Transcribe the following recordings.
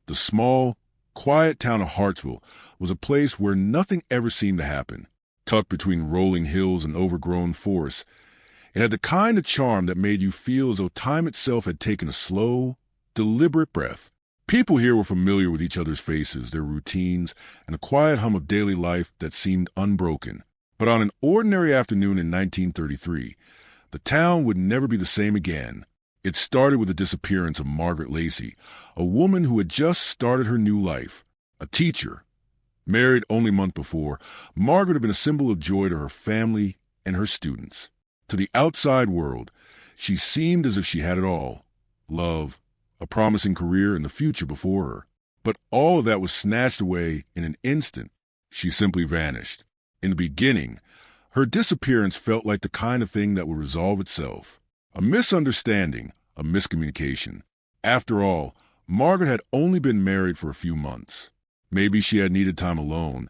The small, quiet town of Hartsville was a place where nothing ever seemed to happen. Tucked between rolling hills and overgrown forests, it had the kind of charm that made you feel as though time itself had taken a slow, deliberate breath. People here were familiar with each other's faces, their routines, and a quiet hum of daily life that seemed unbroken. But on an ordinary afternoon in 1933, the town would never be the same again. It started with the disappearance of Margaret Lacey, a woman who had just started her new life, a teacher. Married only a month before, Margaret had been a symbol of joy to her family and her students. To the outside world, she seemed as if she had it all: love, a promising career, and the future before her. But all of that was snatched away in an instant. She simply vanished. In the beginning, her disappearance felt like the kind of thing that would resolve itself. A misunderstanding, a miscommunication. After all, Margaret had only been married for a few months. Maybe she had needed time alone,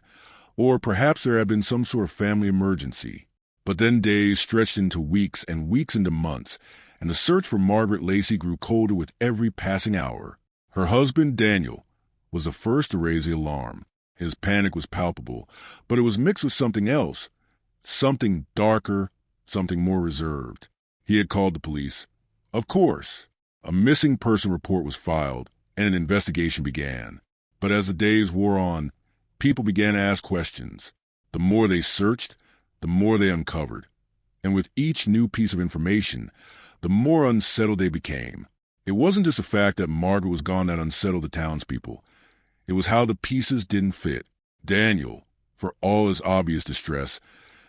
or perhaps there had been some sort of family emergency. But then days stretched into weeks and weeks into months, and the search for Margaret Lacey grew colder with every passing hour. Her husband, Daniel, was the first to raise the alarm. His panic was palpable, but it was mixed with something else, something darker, something more reserved. He had called the police. Of course, a missing person report was filed, and an investigation began. But as the days wore on, people began to ask questions. The more they searched, the more they uncovered. And with each new piece of information, the more unsettled they became. It wasn't just the fact that Margaret was gone that unsettled the townspeople. It was how the pieces didn't fit. Daniel, for all his obvious distress,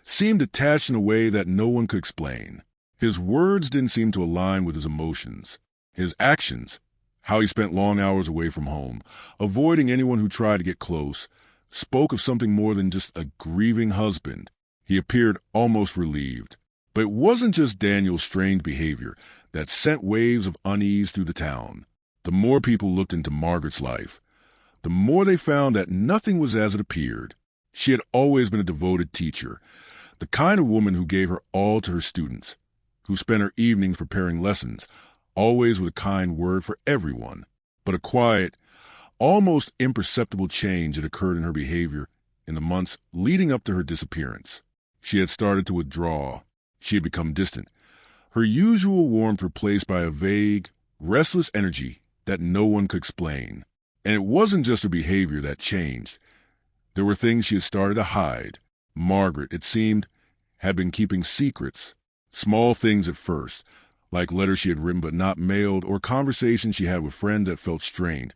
seemed attached in a way that no one could explain. His words didn't seem to align with his emotions. His actions, how he spent long hours away from home, avoiding anyone who tried to get close, spoke of something more than just a grieving husband. He appeared almost relieved. But it wasn't just Daniel's strange behavior that sent waves of unease through the town. The more people looked into Margaret's life, the more they found that nothing was as it appeared. She had always been a devoted teacher, the kind of woman who gave her all to her students, who spent her evenings preparing lessons, always with a kind word for everyone. But a quiet, almost imperceptible change had occurred in her behavior in the months leading up to her disappearance. She had started to withdraw. She had become distant, her usual warmth replaced by a vague, restless energy that no one could explain. And it wasn't just her behavior that changed. There were things she had started to hide. Margaret, it seemed, had been keeping secrets. Small things at first, like letters she had written but not mailed, or conversations she had with friends that felt strained,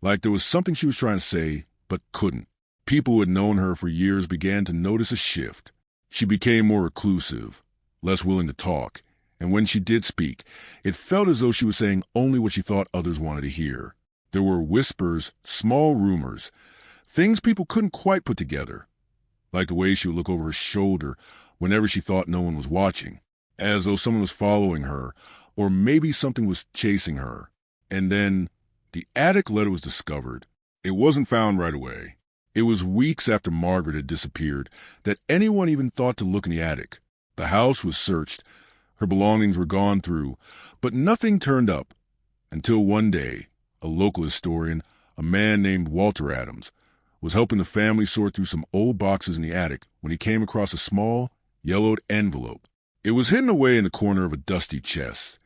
like there was something she was trying to say but couldn't. People who had known her for years began to notice a shift. She became more reclusive, less willing to talk, and when she did speak, it felt as though she was saying only what she thought others wanted to hear. There were whispers, small rumors, things people couldn't quite put together, like the way she would look over her shoulder whenever she thought no one was watching, as though someone was following her, or maybe something was chasing her. And then the attic letter was discovered. It wasn't found right away. It was weeks after Margaret had disappeared that anyone even thought to look in the attic. The house was searched, her belongings were gone through, but nothing turned up until one day, a local historian, a man named Walter Adams, was helping the family sort through some old boxes in the attic when he came across a small, yellowed envelope. It was hidden away in the corner of a dusty chest,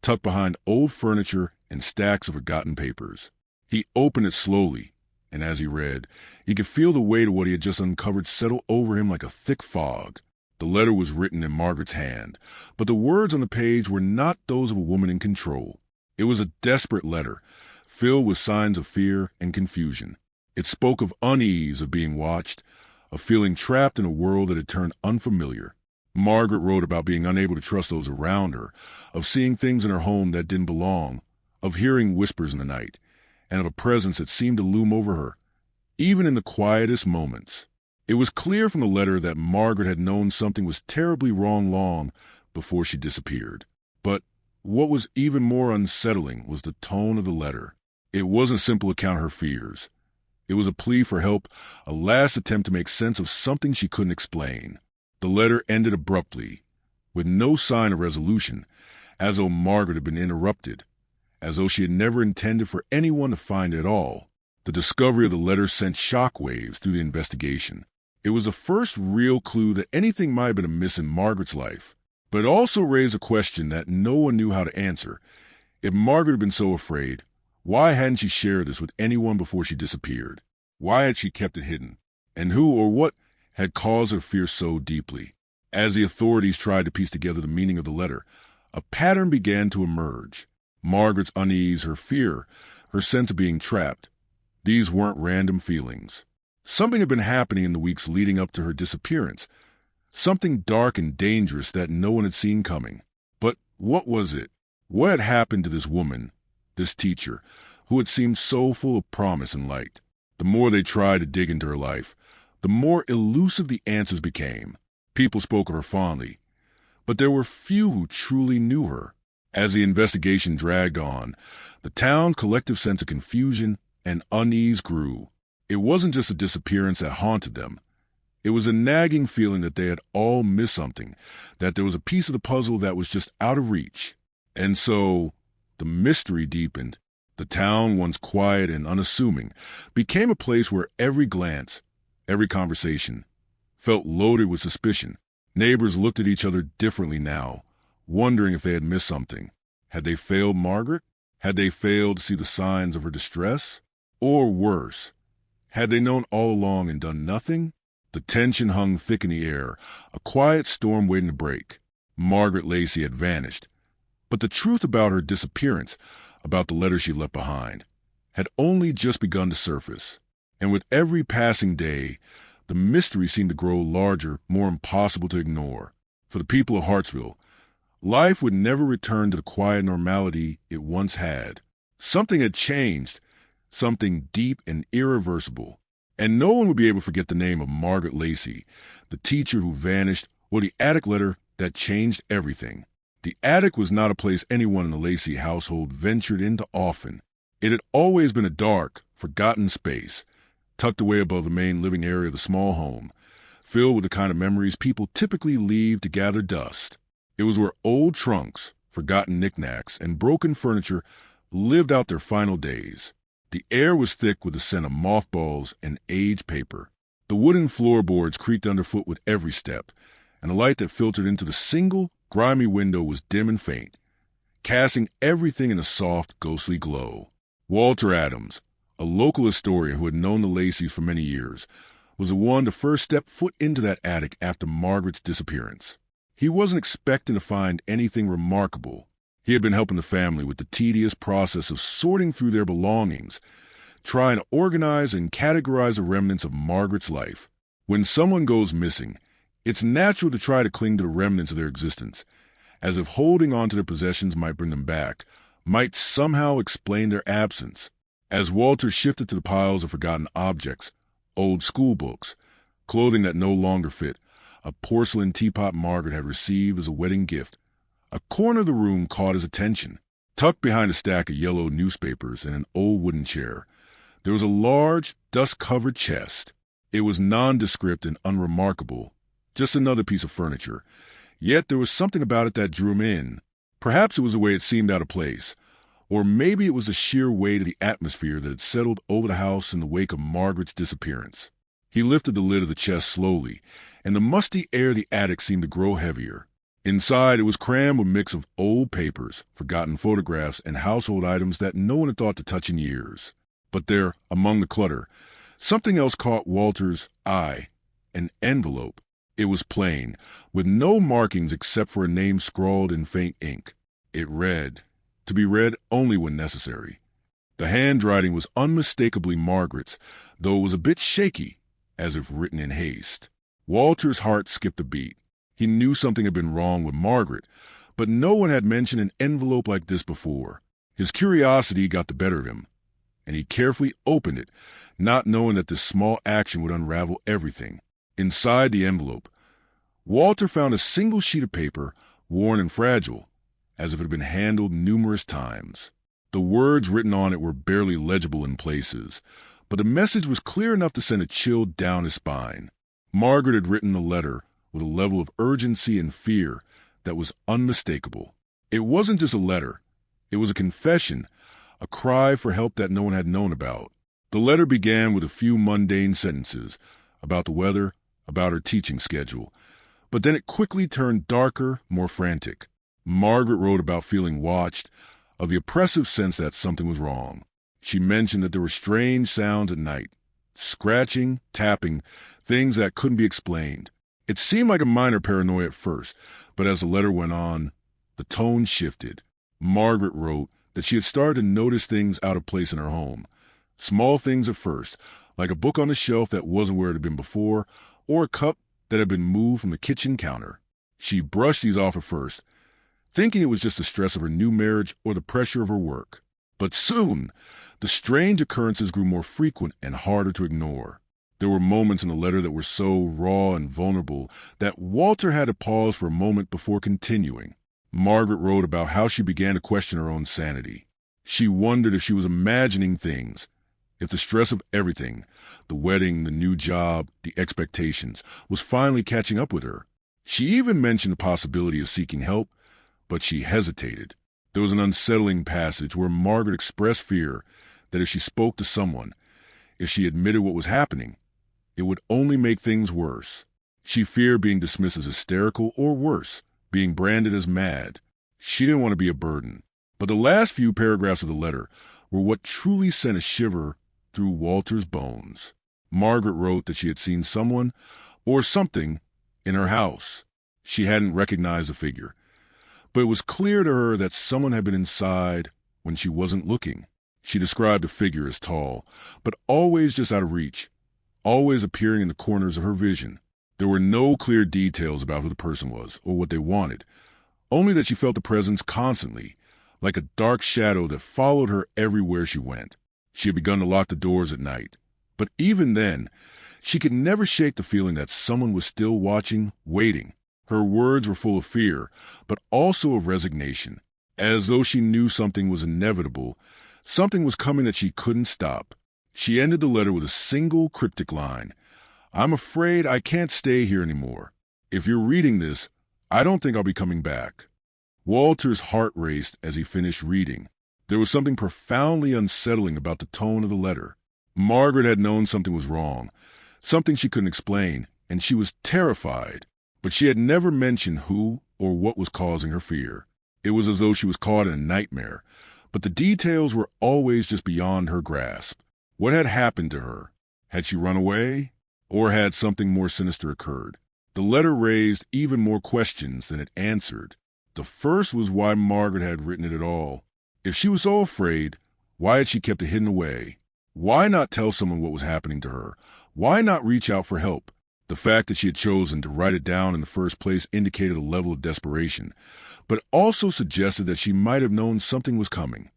tucked behind old furniture and stacks of forgotten papers. He opened it slowly, and as he read, he could feel the weight of what he had just uncovered settle over him like a thick fog. The letter was written in Margaret's hand, but the words on the page were not those of a woman in control. It was a desperate letter, filled with signs of fear and confusion. It spoke of unease, of being watched, of feeling trapped in a world that had turned unfamiliar. Margaret wrote about being unable to trust those around her, of seeing things in her home that didn't belong, of hearing whispers in the night, and of a presence that seemed to loom over her, even in the quietest moments. It was clear from the letter that Margaret had known something was terribly wrong long before she disappeared. But what was even more unsettling was the tone of the letter. It wasn't a simple account of her fears. It was a plea for help, a last attempt to make sense of something she couldn't explain. The letter ended abruptly, with no sign of resolution, as though Margaret had been interrupted, as though she had never intended for anyone to find it at all. The discovery of the letter sent shockwaves through the investigation. It was the first real clue that anything might have been amiss in Margaret's life, but it also raised a question that no one knew how to answer. If Margaret had been so afraid, why hadn't she shared this with anyone before she disappeared? Why had she kept it hidden? And who or what had caused her to fear so deeply? As the authorities tried to piece together the meaning of the letter, a pattern began to emerge. Margaret's unease, her fear, her sense of being trapped. These weren't random feelings. Something had been happening in the weeks leading up to her disappearance. Something dark and dangerous that no one had seen coming. But what was it? What had happened to this woman, this teacher, who had seemed so full of promise and light? The more they tried to dig into her life, the more elusive the answers became. People spoke of her fondly, but there were few who truly knew her. As the investigation dragged on, the town's collective sense of confusion and unease grew. It wasn't just a disappearance that haunted them. It was a nagging feeling that they had all missed something, that there was a piece of the puzzle that was just out of reach. And so, the mystery deepened. The town, once quiet and unassuming, became a place where every glance, every conversation, felt loaded with suspicion. Neighbors looked at each other differently now, wondering if they had missed something. Had they failed Margaret? Had they failed to see the signs of her distress? Or worse, had they known all along and done nothing? The tension hung thick in the air, a quiet storm waiting to break. Margaret Lacey had vanished. But the truth about her disappearance, about the letter she left behind, had only just begun to surface. And with every passing day, the mystery seemed to grow larger, more impossible to ignore. For the people of Hartsville, life would never return to the quiet normality it once had. Something had changed, something deep and irreversible. And no one would be able to forget the name of Margaret Lacey, the teacher who vanished, or the attic letter that changed everything. The attic was not a place anyone in the Lacey household ventured into often. It had always been a dark, forgotten space, tucked away above the main living area of the small home, filled with the kind of memories people typically leave to gather dust. It was where old trunks, forgotten knickknacks, and broken furniture lived out their final days. The air was thick with the scent of mothballs and aged paper. The wooden floorboards creaked underfoot with every step, and the light that filtered into the single, grimy window was dim and faint, casting everything in a soft, ghostly glow. Walter Adams, a local historian who had known the Lacys for many years, was the one to first step foot into that attic after Margaret's disappearance. He wasn't expecting to find anything remarkable. He had been helping the family with the tedious process of sorting through their belongings, trying to organize and categorize the remnants of Margaret's life. When someone goes missing, it's natural to try to cling to the remnants of their existence, as if holding on to their possessions might bring them back, might somehow explain their absence. As Walter shifted to the piles of forgotten objects, old school books, clothing that no longer fit, a porcelain teapot Margaret had received as a wedding gift, a corner of the room caught his attention. Tucked behind a stack of yellow newspapers and an old wooden chair, there was a large, dust-covered chest. It was nondescript and unremarkable, just another piece of furniture. Yet there was something about it that drew him in. Perhaps it was the way it seemed out of place, or maybe it was the sheer weight of the atmosphere that had settled over the house in the wake of Margaret's disappearance. He lifted the lid of the chest slowly, and the musty air of the attic seemed to grow heavier. Inside, it was crammed with a mix of old papers, forgotten photographs, and household items that no one had thought to touch in years. But there, among the clutter, something else caught Walter's eye, an envelope. It was plain, with no markings except for a name scrawled in faint ink. It read, to be read only when necessary. The handwriting was unmistakably Margaret's, though it was a bit shaky, as if written in haste. Walter's heart skipped a beat. He knew something had been wrong with Margaret, but no one had mentioned an envelope like this before. His curiosity got the better of him, and he carefully opened it, not knowing that this small action would unravel everything. Inside the envelope, Walter found a single sheet of paper, worn and fragile, as if it had been handled numerous times. The words written on it were barely legible in places, but the message was clear enough to send a chill down his spine. Margaret had written the letter with a level of urgency and fear that was unmistakable. It wasn't just a letter. It was a confession, a cry for help that no one had known about. The letter began with a few mundane sentences about the weather, about her teaching schedule, but then it quickly turned darker, more frantic. Margaret wrote about feeling watched, of the oppressive sense that something was wrong. She mentioned that there were strange sounds at night, scratching, tapping, things that couldn't be explained. It seemed like a minor paranoia at first, but as the letter went on, the tone shifted. Margaret wrote that she had started to notice things out of place in her home. Small things at first, like a book on the shelf that wasn't where it had been before, or a cup that had been moved from the kitchen counter. She brushed these off at first, thinking it was just the stress of her new marriage or the pressure of her work. But soon, the strange occurrences grew more frequent and harder to ignore. There were moments in the letter that were so raw and vulnerable that Walter had to pause for a moment before continuing. Margaret wrote about how she began to question her own sanity. She wondered if she was imagining things, if the stress of everything, the wedding, the new job, the expectations, was finally catching up with her. She even mentioned the possibility of seeking help, but she hesitated. There was an unsettling passage where Margaret expressed fear that if she spoke to someone, if she admitted what was happening, it would only make things worse. She feared being dismissed as hysterical or worse, being branded as mad. She didn't want to be a burden. But the last few paragraphs of the letter were what truly sent a shiver through Walter's bones. Margaret wrote that she had seen someone or something in her house. She hadn't recognized the figure, but it was clear to her that someone had been inside when she wasn't looking. She described the figure as tall, but always just out of reach, always appearing in the corners of her vision. There were no clear details about who the person was or what they wanted, only that she felt the presence constantly, like a dark shadow that followed her everywhere she went. She had begun to lock the doors at night, but even then, she could never shake the feeling that someone was still watching, waiting. Her words were full of fear, but also of resignation, as though she knew something was inevitable, something was coming that she couldn't stop. She ended the letter with a single cryptic line. "I'm afraid I can't stay here anymore. If you're reading this, I don't think I'll be coming back." Walter's heart raced as he finished reading. There was something profoundly unsettling about the tone of the letter. Margaret had known something was wrong, something she couldn't explain, and she was terrified. But she had never mentioned who or what was causing her fear. It was as though she was caught in a nightmare, but the details were always just beyond her grasp. What had happened to her? Had she run away? Or had something more sinister occurred? The letter raised even more questions than it answered. The first was why Margaret had written it at all. If she was so afraid, why had she kept it hidden away? Why not tell someone what was happening to her? Why not reach out for help? The fact that she had chosen to write it down in the first place indicated a level of desperation, but also suggested that she might have known something was coming,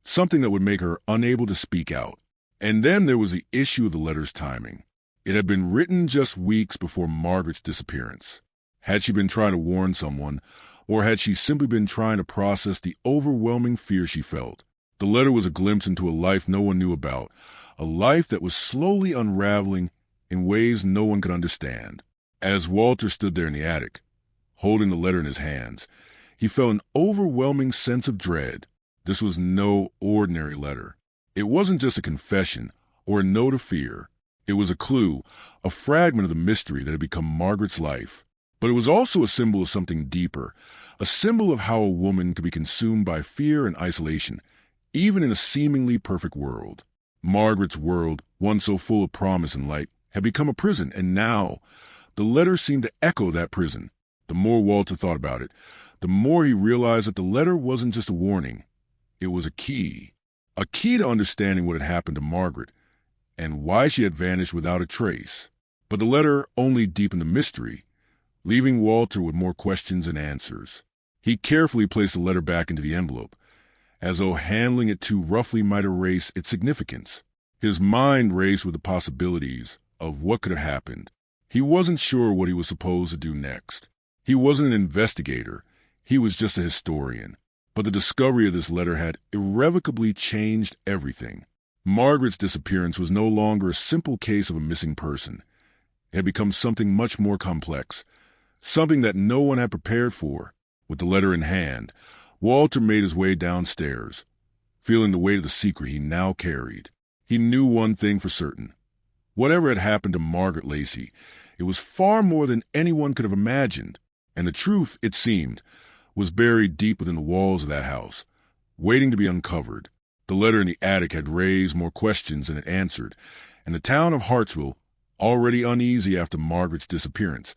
something that would make her unable to speak out. And then there was the issue of the letter's timing. It had been written just weeks before Margaret's disappearance. Had she been trying to warn someone, or had she simply been trying to process the overwhelming fear she felt? The letter was a glimpse into a life no one knew about, a life that was slowly unraveling in ways no one could understand. As Walter stood there in the attic, holding the letter in his hands, he felt an overwhelming sense of dread. This was no ordinary letter. It wasn't just a confession or a note of fear. It was a clue, a fragment of the mystery that had become Margaret's life. But it was also a symbol of something deeper, a symbol of how a woman could be consumed by fear and isolation, even in a seemingly perfect world. Margaret's world, one so full of promise and light, had become a prison, and now the letter seemed to echo that prison. The more Walter thought about it, the more he realized that the letter wasn't just a warning. It was a key to understanding what had happened to Margaret and why she had vanished without a trace. But the letter only deepened the mystery, leaving Walter with more questions than answers. He carefully placed the letter back into the envelope, as though handling it too roughly might erase its significance. His mind raced with the possibilities of what could have happened. He wasn't sure what he was supposed to do next. He wasn't an investigator. He was just a historian. But the discovery of this letter had irrevocably changed everything. Margaret's disappearance was no longer a simple case of a missing person. It had become something much more complex, something that no one had prepared for. With the letter in hand, Walter made his way downstairs. feeling the weight of the secret he now carried. He knew one thing for certain. Whatever had happened to Margaret Lacey, it was far more than anyone could have imagined, and the truth, it seemed, was buried deep within the walls of that house, waiting to be uncovered. The letter in the attic had raised more questions than it answered, and the town of Hartsville, already uneasy after Margaret's disappearance,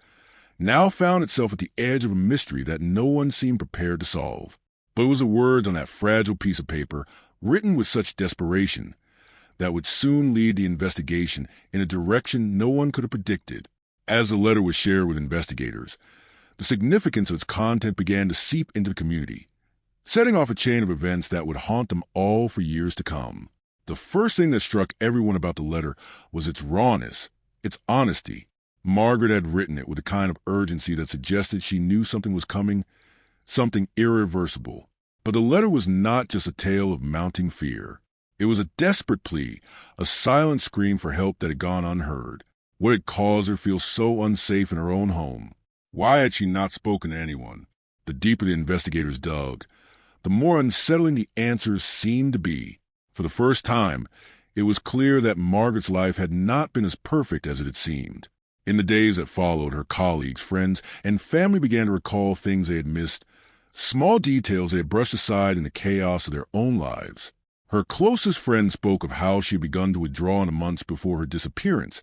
now found itself at the edge of a mystery that no one seemed prepared to solve. But it was the words on that fragile piece of paper, written with such desperation, that would soon lead the investigation in a direction no one could have predicted. As the letter was shared with investigators, the significance of its content began to seep into the community, setting off a chain of events that would haunt them all for years to come. The first thing that struck everyone about the letter was its rawness, its honesty. Margaret had written it with a kind of urgency that suggested she knew something was coming, something irreversible. But the letter was not just a tale of mounting fear. It was a desperate plea, a silent scream for help that had gone unheard. What had caused her feel so unsafe in her own home? Why had she not spoken to anyone? The deeper the investigators dug, the more unsettling the answers seemed to be. For the first time, it was clear that Margaret's life had not been as perfect as it had seemed. In the days that followed, her colleagues, friends, and family began to recall things they had missed, small details they had brushed aside in the chaos of their own lives. Her closest friends spoke of how she had begun to withdraw in the months before her disappearance,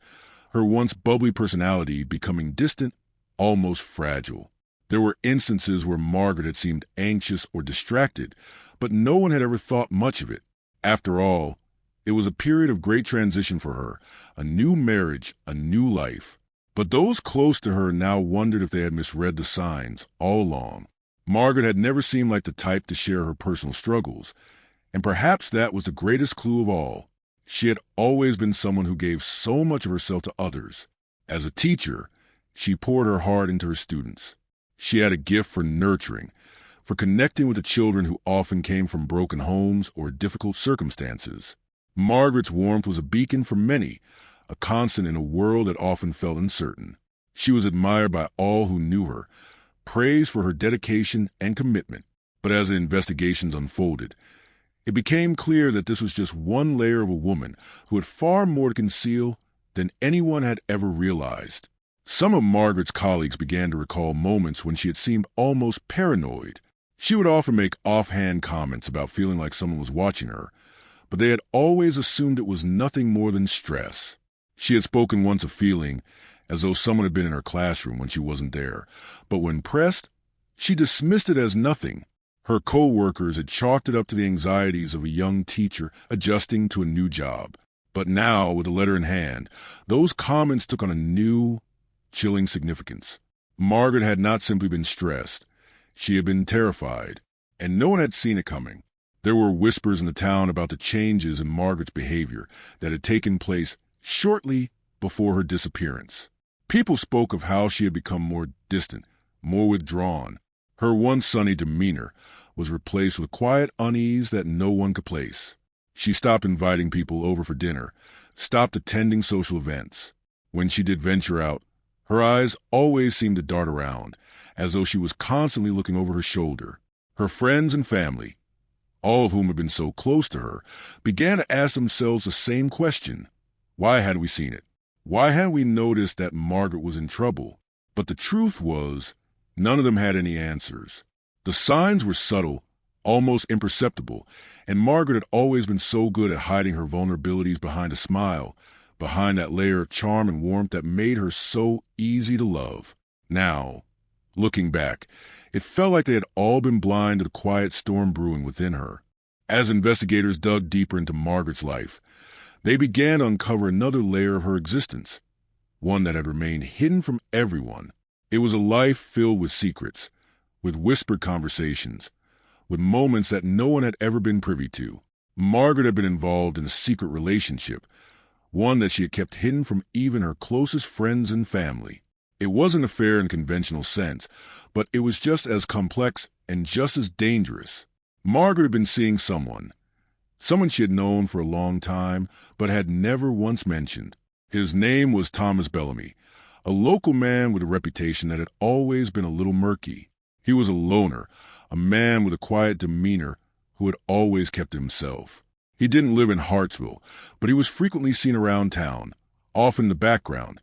her once bubbly personality becoming distant, almost fragile. There were instances where Margaret had seemed anxious or distracted, but no one had ever thought much of it. After all, it was a period of great transition for her, a new marriage, a new life. But those close to her now wondered if they had misread the signs all along. Margaret had never seemed like the type to share her personal struggles, and perhaps that was the greatest clue of all. She had always been someone who gave so much of herself to others. As a teacher, she poured her heart into her students. She had a gift for nurturing, for connecting with the children who often came from broken homes or difficult circumstances. Margaret's warmth was a beacon for many, a constant in a world that often felt uncertain. She was admired by all who knew her, praised for her dedication and commitment. But as the investigations unfolded, it became clear that this was just one layer of a woman who had far more to conceal than anyone had ever realized. Some of Margaret's colleagues began to recall moments when she had seemed almost paranoid. She would often make offhand comments about feeling like someone was watching her, but they had always assumed it was nothing more than stress. She had spoken once of feeling as though someone had been in her classroom when she wasn't there, but when pressed, she dismissed it as nothing. Her co-workers had chalked it up to the anxieties of a young teacher adjusting to a new job. But now, with the letter in hand, those comments took on a new, chilling significance. Margaret had not simply been stressed. She had been terrified, and no one had seen it coming. There were whispers in the town about the changes in Margaret's behavior that had taken place shortly before her disappearance. People spoke of how she had become more distant, more withdrawn. Her once sunny demeanor was replaced with quiet unease that no one could place. She stopped inviting people over for dinner, stopped attending social events. When she did venture out, her eyes always seemed to dart around, as though she was constantly looking over her shoulder. Her friends and family, all of whom had been so close to her, began to ask themselves the same question. Why hadn't we seen it? Why hadn't we noticed that Margaret was in trouble? But the truth was, none of them had any answers. The signs were subtle, almost imperceptible, and Margaret had always been so good at hiding her vulnerabilities behind a smile, behind that layer of charm and warmth that made her so easy to love. Now, looking back, it felt like they had all been blind to the quiet storm brewing within her. As investigators dug deeper into Margaret's life, they began to uncover another layer of her existence, one that had remained hidden from everyone. It was a life filled with secrets, with whispered conversations, with moments that no one had ever been privy to. Margaret had been involved in a secret relationship, one that she had kept hidden from even her closest friends and family. It wasn't an affair in a conventional sense, but it was just as complex and just as dangerous. Margaret had been seeing someone she had known for a long time, but had never once mentioned. His name was Thomas Bellamy, a local man with a reputation that had always been a little murky. He was a loner, a man with a quiet demeanor who had always kept to himself. He didn't live in Hartsville, but he was frequently seen around town, often in the background,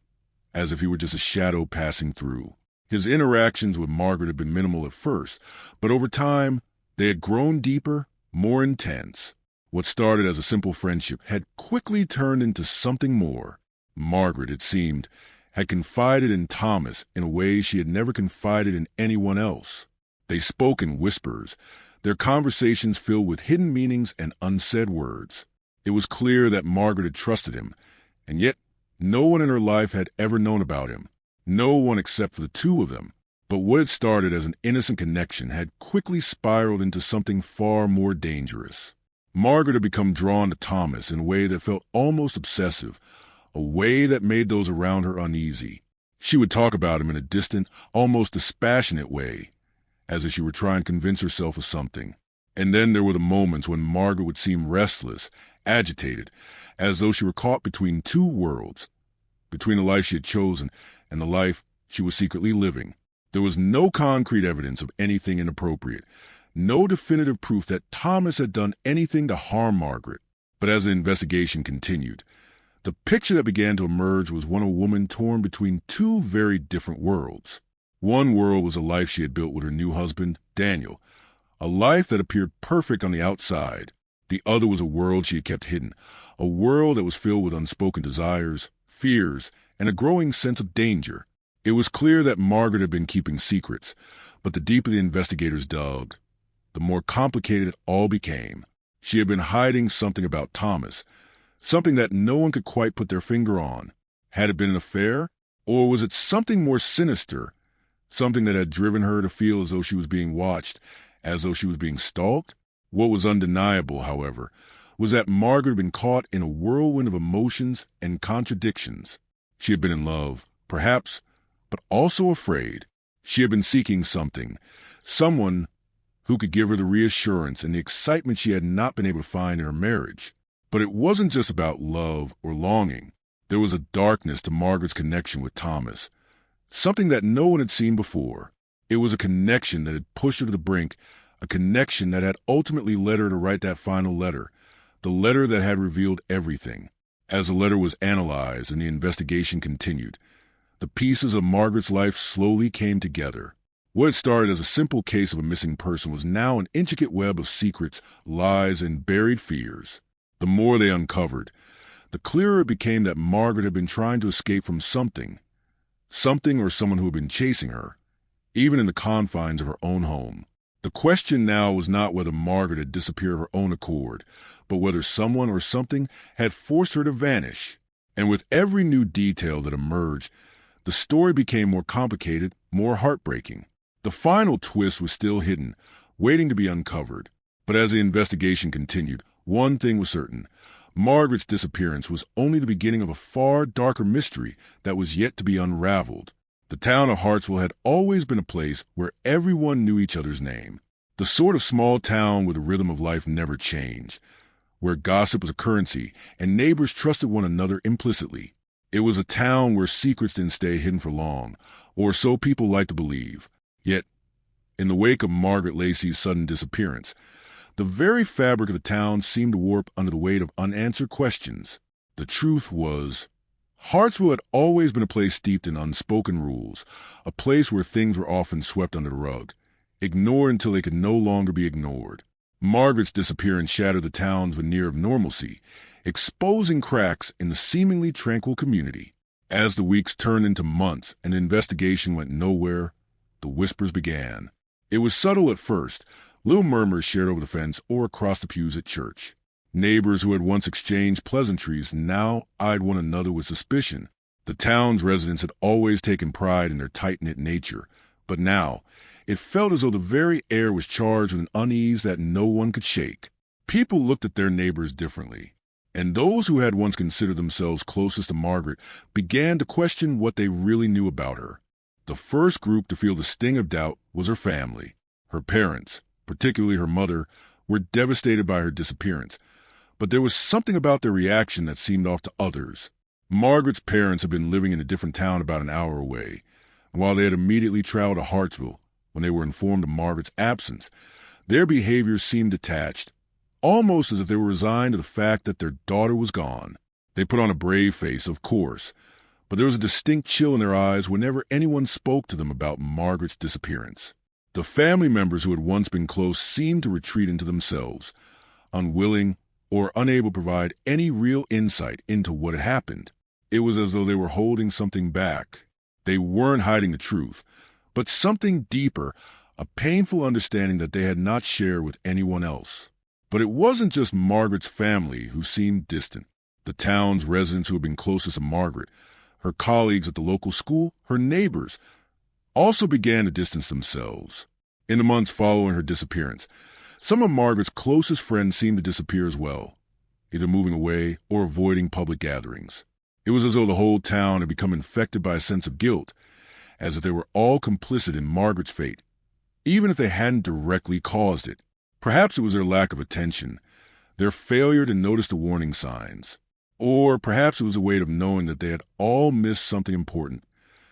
as if he were just a shadow passing through. His interactions with Margaret had been minimal at first, but over time, they had grown deeper, more intense. What started as a simple friendship had quickly turned into something more. Margaret, it seemed, had confided in Thomas in a way she had never confided in anyone else. They spoke in whispers, their conversations filled with hidden meanings and unsaid words. It was clear that Margaret had trusted him, and yet no one in her life had ever known about him. No one except for the two of them. But what had started as an innocent connection had quickly spiraled into something far more dangerous. Margaret had become drawn to Thomas in a way that felt almost obsessive, a way that made those around her uneasy. She would talk about him in a distant, almost dispassionate way, as if she were trying to convince herself of something. And then there were the moments when Margaret would seem restless, agitated, as though she were caught between two worlds, between the life she had chosen and the life she was secretly living. There was no concrete evidence of anything inappropriate, no definitive proof that Thomas had done anything to harm Margaret. But as the investigation continued, the picture that began to emerge was one of a woman torn between two very different worlds. One world was a life she had built with her new husband, Daniel, a life that appeared perfect on the outside. The other was a world she had kept hidden, a world that was filled with unspoken desires, fears, and a growing sense of danger. It was clear that Margaret had been keeping secrets, but the deeper the investigators dug, the more complicated it all became. She had been hiding something about Thomas, something that no one could quite put their finger on. Had it been an affair, or was it something more sinister, something that had driven her to feel as though she was being watched, as though she was being stalked? What was undeniable, however, was that Margaret had been caught in a whirlwind of emotions and contradictions. She had been in love, perhaps, but also afraid. She had been seeking something, someone who could give her the reassurance and the excitement she had not been able to find in her marriage. But it wasn't just about love or longing. There was a darkness to Margaret's connection with Thomas, something that no one had seen before. It was a connection that had pushed her to the brink, a connection that had ultimately led her to write that final letter, the letter that had revealed everything. As the letter was analyzed and the investigation continued, the pieces of Margaret's life slowly came together. What had started as a simple case of a missing person was now an intricate web of secrets, lies, and buried fears. The more they uncovered, the clearer it became that Margaret had been trying to escape from something or someone who had been chasing her, even in the confines of her own home. The question now was not whether Margaret had disappeared of her own accord, but whether someone or something had forced her to vanish. And with every new detail that emerged, the story became more complicated, more heartbreaking. The final twist was still hidden, waiting to be uncovered. But as the investigation continued, one thing was certain. Margaret's disappearance was only the beginning of a far darker mystery that was yet to be unraveled. The town of Hartsville had always been a place where everyone knew each other's name. The sort of small town where the rhythm of life never changed, where gossip was a currency and neighbors trusted one another implicitly. It was a town where secrets didn't stay hidden for long, or so people liked to believe. Yet, in the wake of Margaret Lacey's sudden disappearance, the very fabric of the town seemed to warp under the weight of unanswered questions. The truth was, Hartsville had always been a place steeped in unspoken rules, a place where things were often swept under the rug, ignored until they could no longer be ignored. Margaret's disappearance shattered the town's veneer of normalcy, exposing cracks in the seemingly tranquil community. As the weeks turned into months and the investigation went nowhere, the whispers began. It was subtle at first, little murmurs shared over the fence or across the pews at church. Neighbors who had once exchanged pleasantries now eyed one another with suspicion. The town's residents had always taken pride in their tight-knit nature, but now it felt as though the very air was charged with an unease that no one could shake. People looked at their neighbors differently, and those who had once considered themselves closest to Margaret began to question what they really knew about her. The first group to feel the sting of doubt was her family. Her parents, particularly her mother, were devastated by her disappearance, but there was something about their reaction that seemed off to others. Margaret's parents had been living in a different town about an hour away, and while they had immediately traveled to Hartsville when they were informed of Margaret's absence, Their behaviors seemed detached, almost as if they were resigned to the fact that their daughter was gone. They put on a brave face, of course, but there was a distinct chill in their eyes whenever anyone spoke to them about Margaret's disappearance. The family members who had once been close seemed to retreat into themselves, unwilling or unable to provide any real insight into what had happened. It was as though they were holding something back. They weren't hiding the truth, but something deeper, a painful understanding that they had not shared with anyone else. But it wasn't just Margaret's family who seemed distant. The town's residents who had been closest to Margaret, her colleagues at the local school, her neighbors, also began to distance themselves. In the months following her disappearance, some of Margaret's closest friends seemed to disappear as well, either moving away or avoiding public gatherings. It was as though the whole town had become infected by a sense of guilt, as if they were all complicit in Margaret's fate, even if they hadn't directly caused it. Perhaps it was their lack of attention, their failure to notice the warning signs. Or perhaps it was a weight of knowing that they had all missed something important,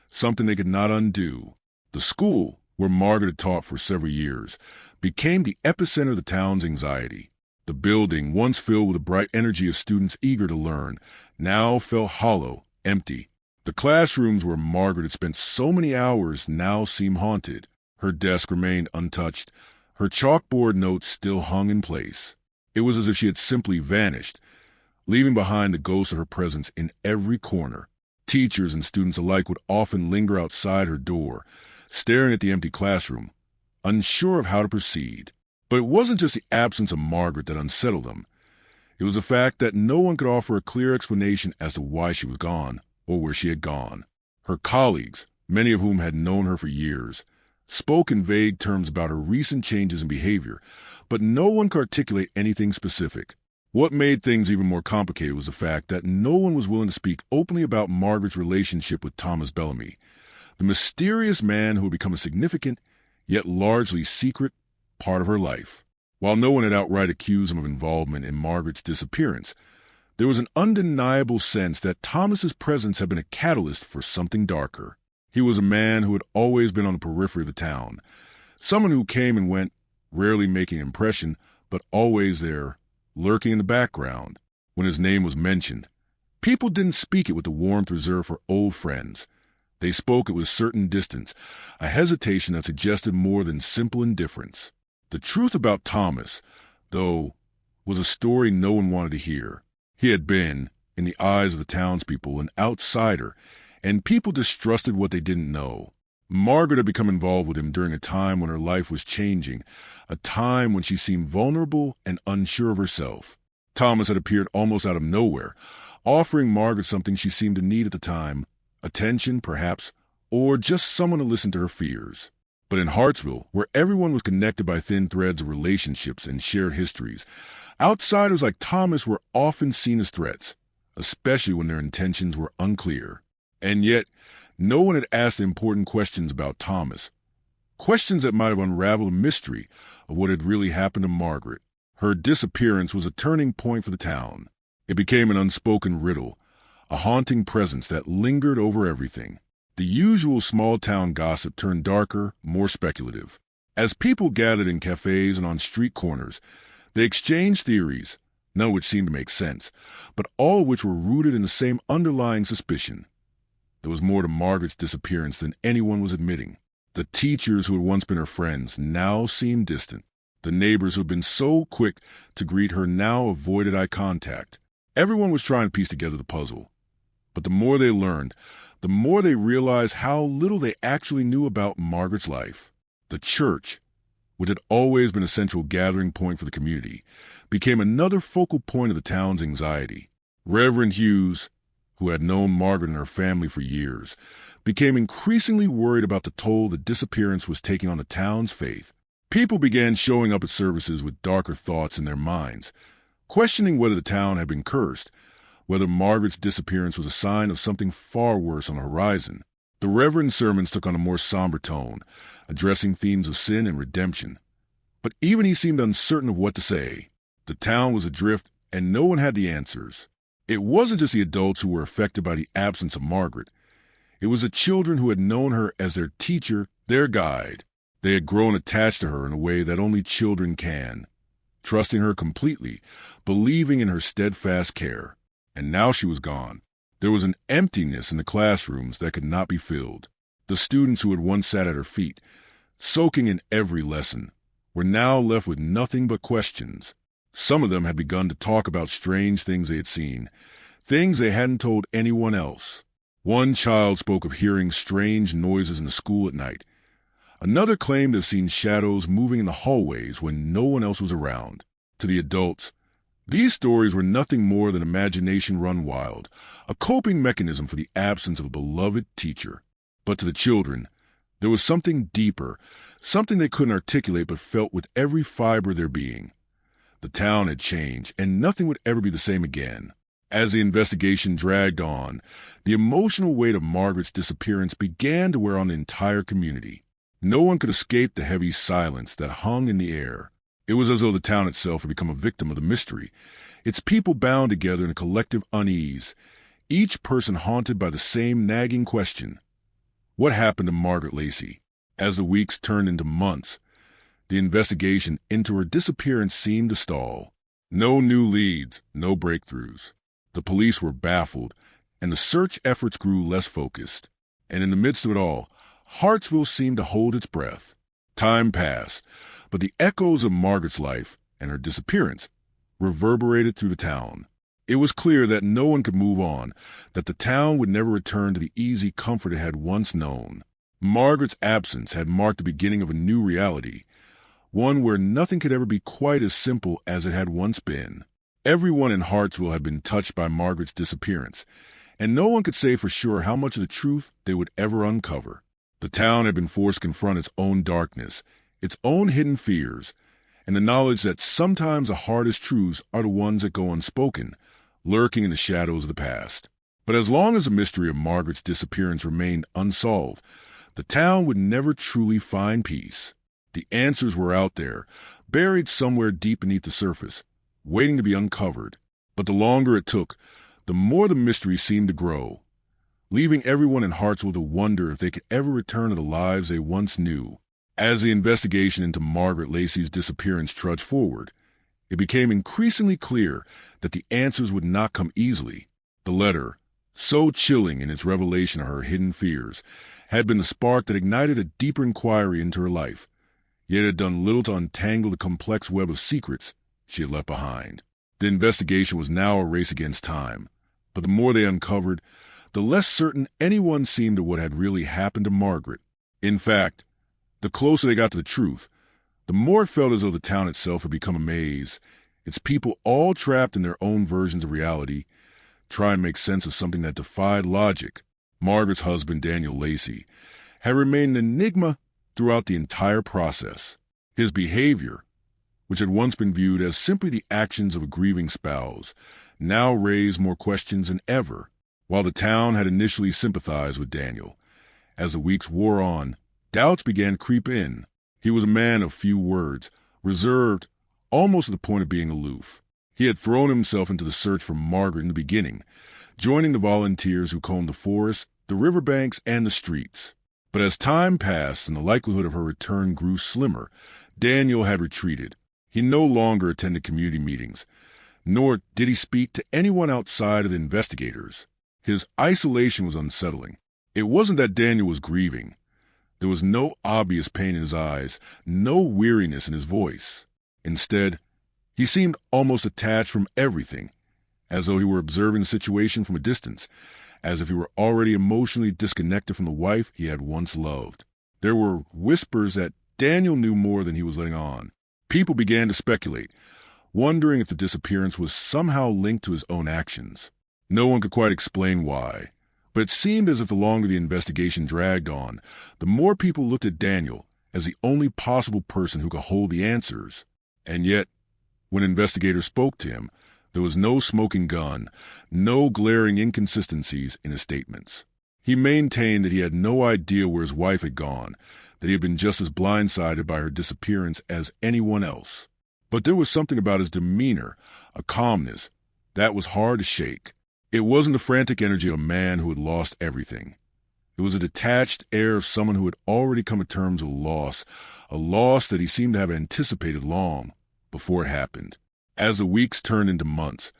something they could not undo. The school, where Margaret had taught for several years, became the epicenter of the town's anxiety. The building, once filled with the bright energy of students eager to learn, now felt hollow, empty. The classrooms where Margaret had spent so many hours now seemed haunted. Her desk remained untouched. Her chalkboard notes still hung in place. It was as if she had simply vanished, leaving behind the ghost of her presence in every corner. Teachers and students alike would often linger outside her door, staring at the empty classroom, unsure of how to proceed. But it wasn't just the absence of Margaret that unsettled them. It was the fact that no one could offer a clear explanation as to why she was gone or where she had gone. Her colleagues, many of whom had known her for years, spoke in vague terms about her recent changes in behavior, but no one could articulate anything specific. What made things even more complicated was the fact that no one was willing to speak openly about Margaret's relationship with Thomas Bellamy, the mysterious man who had become a significant, yet largely secret, part of her life. While no one had outright accused him of involvement in Margaret's disappearance, there was an undeniable sense that Thomas's presence had been a catalyst for something darker. He was a man who had always been on the periphery of the town, someone who came and went, rarely making an impression, but always there, lurking in the background. When his name was mentioned, people didn't speak it with the warmth reserved for old friends. They spoke it with certain distance, a hesitation that suggested more than simple indifference. The truth about Thomas, though, was a story no one wanted to hear. He had been, in the eyes of the townspeople, an outsider, and people distrusted what they didn't know. Margaret had become involved with him during a time when her life was changing, a time when she seemed vulnerable and unsure of herself. Thomas had appeared almost out of nowhere, offering Margaret something she seemed to need at the time, attention, perhaps, or just someone to listen to her fears. But in Hartsville, where everyone was connected by thin threads of relationships and shared histories, outsiders like Thomas were often seen as threats, especially when their intentions were unclear. And yet, no one had asked important questions about Thomas, questions that might have unraveled the mystery of what had really happened to Margaret. Her disappearance was a turning point for the town. It became an unspoken riddle, a haunting presence that lingered over everything. The usual small-town gossip turned darker, more speculative. As people gathered in cafes and on street corners, they exchanged theories, none of which seemed to make sense, but all of which were rooted in the same underlying suspicion. There was more to Margaret's disappearance than anyone was admitting. The teachers who had once been her friends now seemed distant. The neighbors who had been so quick to greet her now avoided eye contact. Everyone was trying to piece together the puzzle. But the more they learned, the more they realized how little they actually knew about Margaret's life. The church, which had always been a central gathering point for the community, became another focal point of the town's anxiety. Reverend Hughes, who had known Margaret and her family for years, became increasingly worried about the toll the disappearance was taking on the town's faith. People began showing up at services with darker thoughts in their minds, questioning whether the town had been cursed, whether Margaret's disappearance was a sign of something far worse on the horizon. The Reverend's sermons took on a more somber tone, addressing themes of sin and redemption. But even he seemed uncertain of what to say. The town was adrift, and no one had the answers. It wasn't just the adults who were affected by the absence of Margaret. It was the children who had known her as their teacher, their guide. They had grown attached to her in a way that only children can, trusting her completely, believing in her steadfast care. And now she was gone. There was an emptiness in the classrooms that could not be filled. The students who had once sat at her feet, soaking in every lesson, were now left with nothing but questions. Some of them had begun to talk about strange things they had seen, things they hadn't told anyone else. One child spoke of hearing strange noises in the school at night. Another claimed to have seen shadows moving in the hallways when no one else was around. To the adults, these stories were nothing more than imagination run wild, a coping mechanism for the absence of a beloved teacher. But to the children, there was something deeper, something they couldn't articulate but felt with every fiber of their being. The town had changed, and nothing would ever be the same again. As the investigation dragged on, the emotional weight of Margaret's disappearance began to wear on the entire community. No one could escape the heavy silence that hung in the air. It was as though the town itself had become a victim of the mystery, its people bound together in a collective unease, each person haunted by the same nagging question. What happened to Margaret Lacey? As the weeks turned into months, the investigation into her disappearance seemed to stall. No new leads, no breakthroughs. The police were baffled, and the search efforts grew less focused. And in the midst of it all, Hartsville seemed to hold its breath. Time passed, but the echoes of Margaret's life and her disappearance reverberated through the town. It was clear that no one could move on, that the town would never return to the easy comfort it had once known. Margaret's absence had marked the beginning of a new reality, one where nothing could ever be quite as simple as it had once been. Everyone in Hartsville had been touched by Margaret's disappearance, and no one could say for sure how much of the truth they would ever uncover. The town had been forced to confront its own darkness, its own hidden fears, and the knowledge that sometimes the hardest truths are the ones that go unspoken, lurking in the shadows of the past. But as long as the mystery of Margaret's disappearance remained unsolved, the town would never truly find peace. The answers were out there, buried somewhere deep beneath the surface, waiting to be uncovered. But the longer it took, the more the mystery seemed to grow, leaving everyone in Hartsville to wonder if they could ever return to the lives they once knew. As the investigation into Margaret Lacey's disappearance trudged forward, it became increasingly clear that the answers would not come easily. The letter, so chilling in its revelation of her hidden fears, had been the spark that ignited a deeper inquiry into her life, yet it had done little to untangle the complex web of secrets she had left behind. The investigation was now a race against time, but the more they uncovered, the less certain anyone seemed of what had really happened to Margaret. In fact, the closer they got to the truth, the more it felt as though the town itself had become a maze, its people all trapped in their own versions of reality, trying to make sense of something that defied logic. Margaret's husband, Daniel Lacey, had remained an enigma throughout the entire process. His behavior, which had once been viewed as simply the actions of a grieving spouse, now raised more questions than ever. While the town had initially sympathized with Daniel, as the weeks wore on, doubts began to creep in. He was a man of few words, reserved, almost to the point of being aloof. He had thrown himself into the search for Margaret in the beginning, joining the volunteers who combed the forest, the riverbanks, and the streets. But as time passed and the likelihood of her return grew slimmer, Daniel had retreated. He no longer attended community meetings, nor did he speak to anyone outside of the investigators. His isolation was unsettling. It wasn't that Daniel was grieving. There was no obvious pain in his eyes, no weariness in his voice. Instead, he seemed almost detached from everything, as though he were observing the situation from a distance, as if he were already emotionally disconnected from the wife he had once loved. There were whispers that Daniel knew more than he was letting on. People began to speculate, wondering if the disappearance was somehow linked to his own actions. No one could quite explain why, but it seemed as if the longer the investigation dragged on, the more people looked at Daniel as the only possible person who could hold the answers. And yet, when investigators spoke to him, there was no smoking gun, no glaring inconsistencies in his statements. He maintained that he had no idea where his wife had gone, that he had been just as blindsided by her disappearance as anyone else. But there was something about his demeanor, a calmness, that was hard to shake. It wasn't the frantic energy of a man who had lost everything. It was a detached air of someone who had already come to terms with a loss that he seemed to have anticipated long before it happened. As the weeks turned into months,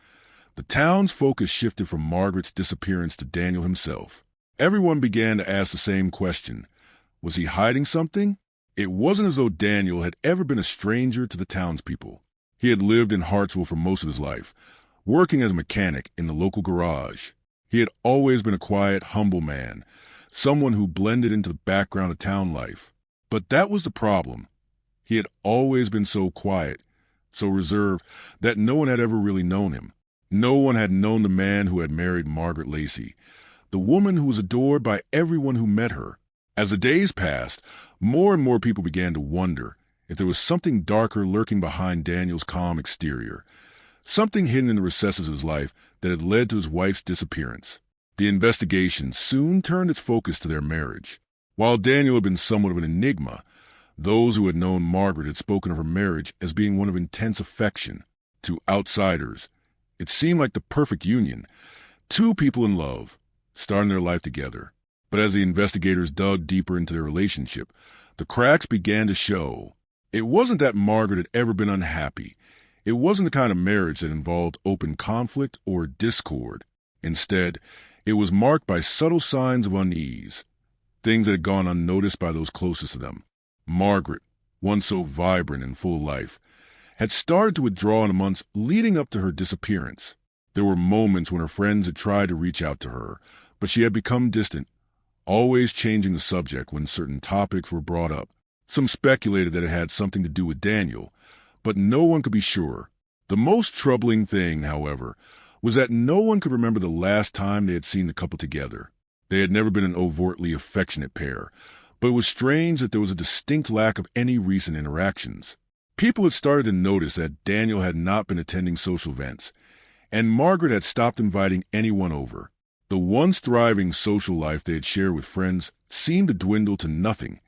the town's focus shifted from Margaret's disappearance to Daniel himself. Everyone began to ask the same question. Was he hiding something? It wasn't as though Daniel had ever been a stranger to the townspeople. He had lived in Hartsville for most of his life, working as a mechanic in the local garage. He had always been a quiet, humble man, someone who blended into the background of town life. But that was the problem. He had always been so quiet, so reserved, that no one had ever really known him. No one had known the man who had married Margaret Lacey, the woman who was adored by everyone who met her. As the days passed, more and more people began to wonder if there was something darker lurking behind Daniel's calm exterior, something hidden in the recesses of his life that had led to his wife's disappearance. The investigation soon turned its focus to their marriage. While Daniel had been somewhat of an enigma, those who had known Margaret had spoken of her marriage as being one of intense affection. To outsiders, it seemed like the perfect union, two people in love, starting their life together. But as the investigators dug deeper into their relationship, the cracks began to show. It wasn't that Margaret had ever been unhappy. It wasn't the kind of marriage that involved open conflict or discord. Instead, it was marked by subtle signs of unease, things that had gone unnoticed by those closest to them. Margaret, once so vibrant and full of life, had started to withdraw in the months leading up to her disappearance. There were moments when her friends had tried to reach out to her, but she had become distant, always changing the subject when certain topics were brought up. Some speculated that it had something to do with Daniel, but no one could be sure. The most troubling thing, however, was that no one could remember the last time they had seen the couple together. They had never been an overtly affectionate pair, but it was strange that there was a distinct lack of any recent interactions. People had started to notice that Daniel had not been attending social events, and Margaret had stopped inviting anyone over. The once thriving social life they had shared with friends seemed to dwindle to nothing,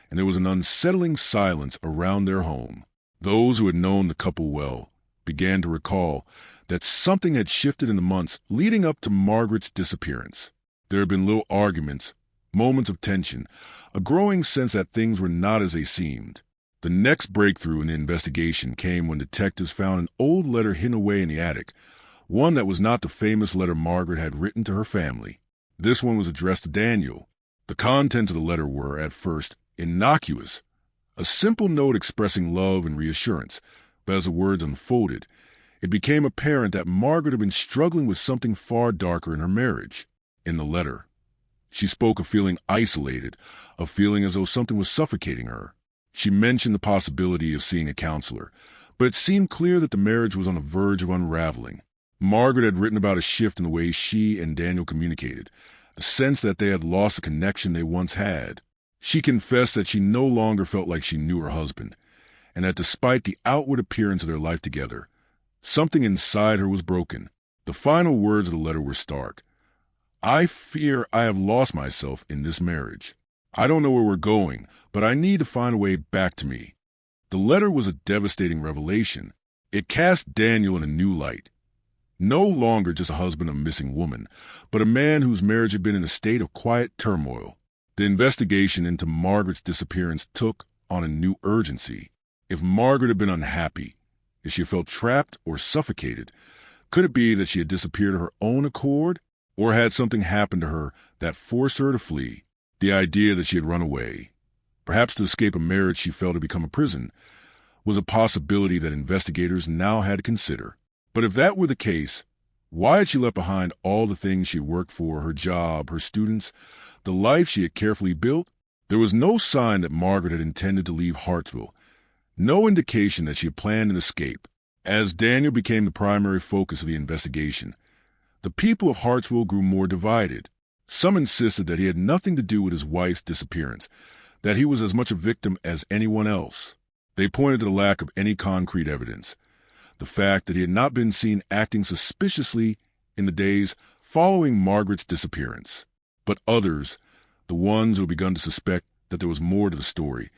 and there was an unsettling silence around their home. Those who had known the couple well began to recall that something had shifted in the months leading up to Margaret's disappearance. There had been little arguments, moments of tension, a growing sense that things were not as they seemed. The next breakthrough in the investigation came when detectives found an old letter hidden away in the attic, one that was not the famous letter Margaret had written to her family. This one was addressed to Daniel. The contents of the letter were, at first, innocuous, a simple note expressing love and reassurance, but as the words unfolded, it became apparent that Margaret had been struggling with something far darker in her marriage. In the letter, she spoke of feeling isolated, of feeling as though something was suffocating her. She mentioned the possibility of seeing a counselor, but it seemed clear that the marriage was on the verge of unraveling. Margaret had written about a shift in the way she and Daniel communicated, a sense that they had lost the connection they once had. She confessed that she no longer felt like she knew her husband, and that despite the outward appearance of their life together, something inside her was broken. The final words of the letter were stark. "I fear I have lost myself in this marriage. I don't know where we're going, but I need to find a way back to me." The letter was a devastating revelation. It cast Daniel in a new light. No longer just a husband of a missing woman, but a man whose marriage had been in a state of quiet turmoil. The investigation into Margaret's disappearance took on a new urgency. If Margaret had been unhappy, if she felt trapped or suffocated, could it be that she had disappeared of her own accord, or had something happened to her that forced her to flee? The idea that she had run away, perhaps to escape a marriage she felt had become a prison, was a possibility that investigators now had to consider. But if that were the case, why had she left behind all the things she had worked for, her job, her students, the life she had carefully built? There was no sign that Margaret had intended to leave Hartsville, no indication that she had planned an escape. As Daniel became the primary focus of the investigation, the people of Hartsville grew more divided. Some insisted that he had nothing to do with his wife's disappearance, that he was as much a victim as anyone else. They pointed to the lack of any concrete evidence, the fact that he had not been seen acting suspiciously in the days following Margaret's disappearance. But others, the ones who had begun to suspect that there was more to the story,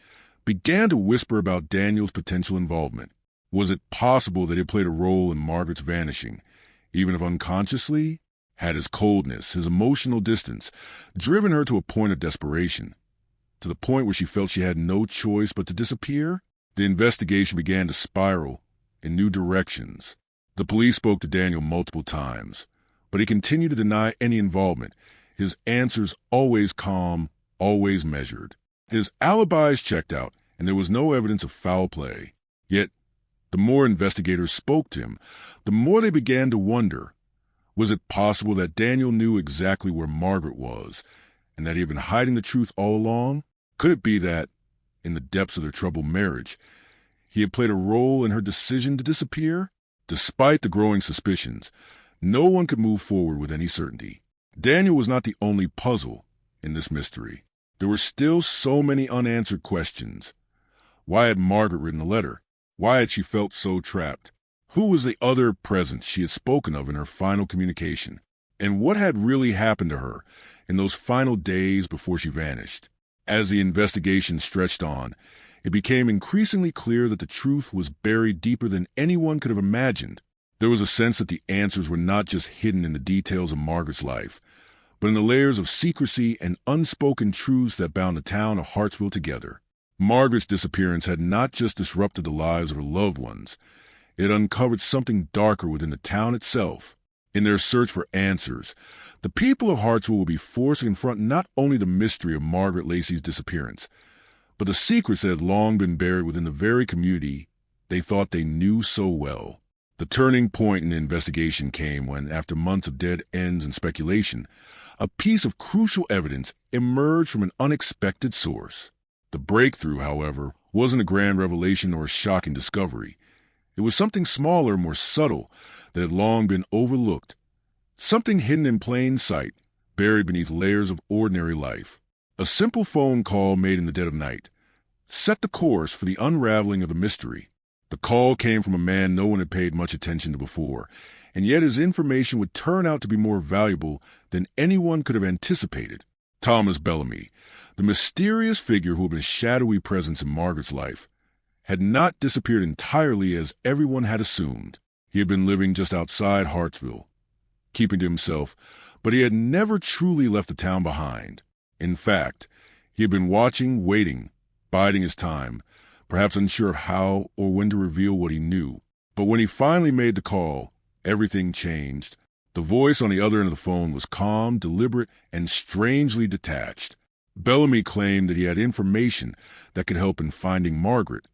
began to whisper about Daniel's potential involvement. Was it possible that he had played a role in Margaret's vanishing, even if unconsciously? Had his coldness, his emotional distance, driven her to a point of desperation? To the point where she felt she had no choice but to disappear? The investigation began to spiral in new directions. The police spoke to Daniel multiple times, but he continued to deny any involvement, his answers always calm, always measured. His alibis checked out, and there was no evidence of foul play. Yet, the more investigators spoke to him, the more they began to wonder, was it possible that Daniel knew exactly where Margaret was, and that he had been hiding the truth all along? Could it be that, in the depths of their troubled marriage, he had played a role in her decision to disappear? Despite the growing suspicions, no one could move forward with any certainty. Daniel was not the only puzzle in this mystery. There were still so many unanswered questions. Why had Margaret written the letter? Why had she felt so trapped? Who was the other presence she had spoken of in her final communication? And what had really happened to her in those final days before she vanished? As the investigation stretched on, it became increasingly clear that the truth was buried deeper than anyone could have imagined. There was a sense that the answers were not just hidden in the details of Margaret's life, but in the layers of secrecy and unspoken truths that bound the town of Hartsville together. Margaret's disappearance had not just disrupted the lives of her loved ones, it uncovered something darker within the town itself. In their search for answers, the people of Hartsville will be forced to confront not only the mystery of Margaret Lacey's disappearance, but the secrets that had long been buried within the very community they thought they knew so well. The turning point in the investigation came when, after months of dead ends and speculation, a piece of crucial evidence emerged from an unexpected source. The breakthrough, however, wasn't a grand revelation or a shocking discovery. It was something smaller, more subtle, that had long been overlooked. Something hidden in plain sight, buried beneath layers of ordinary life. A simple phone call made in the dead of night set the course for the unraveling of the mystery. The call came from a man no one had paid much attention to before, and yet his information would turn out to be more valuable than anyone could have anticipated. Thomas Bellamy, the mysterious figure who had been a shadowy presence in Margaret's life, had not disappeared entirely as everyone had assumed. He had been living just outside Hartsville, keeping to himself, but he had never truly left the town behind. In fact, he had been watching, waiting, biding his time, perhaps unsure of how or when to reveal what he knew. But when he finally made the call, everything changed. The voice on the other end of the phone was calm, deliberate, and strangely detached. Bellamy claimed that he had information that could help in finding Margaret,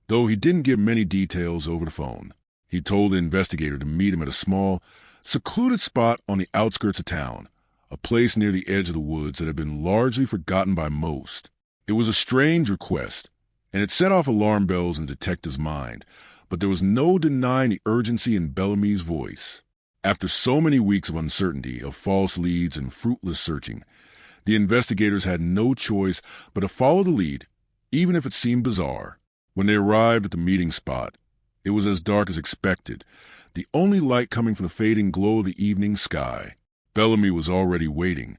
though he didn't give many details over the phone. He told the investigator to meet him at a small, secluded spot on the outskirts of town, a place near the edge of the woods that had been largely forgotten by most. It was a strange request, and it set off alarm bells in the detective's mind, but there was no denying the urgency in Bellamy's voice. After so many weeks of uncertainty, of false leads and fruitless searching, the investigators had no choice but to follow the lead, even if it seemed bizarre. When they arrived at the meeting spot, it was as dark as expected, the only light coming from the fading glow of the evening sky. Bellamy was already waiting,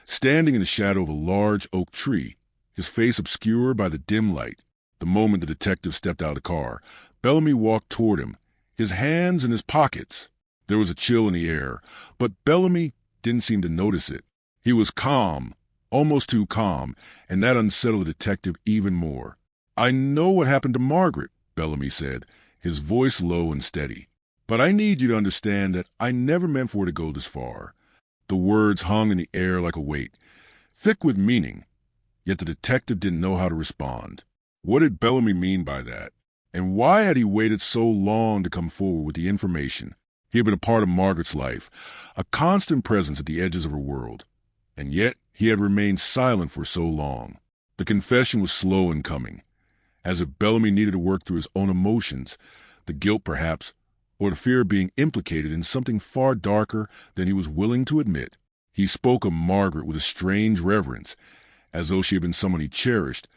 standing in the shadow of a large oak tree, his face obscured by the dim light. The moment the detective stepped out of the car, Bellamy walked toward him, his hands in his pockets. There was a chill in the air, but Bellamy didn't seem to notice it. He was calm, almost too calm, and that unsettled the detective even more. "I know what happened to Margaret," Bellamy said, his voice low and steady. "But I need you to understand that I never meant for her to go this far." The words hung in the air like a weight, thick with meaning, yet the detective didn't know how to respond. What did Bellamy mean by that? And why had he waited so long to come forward with the information? He had been a part of Margaret's life, a constant presence at the edges of her world, and yet he had remained silent for so long. The confession was slow in coming, as if Bellamy needed to work through his own emotions, the guilt perhaps, or the fear of being implicated in something far darker than he was willing to admit. He spoke of Margaret with a strange reverence, as though she had been someone he cherished,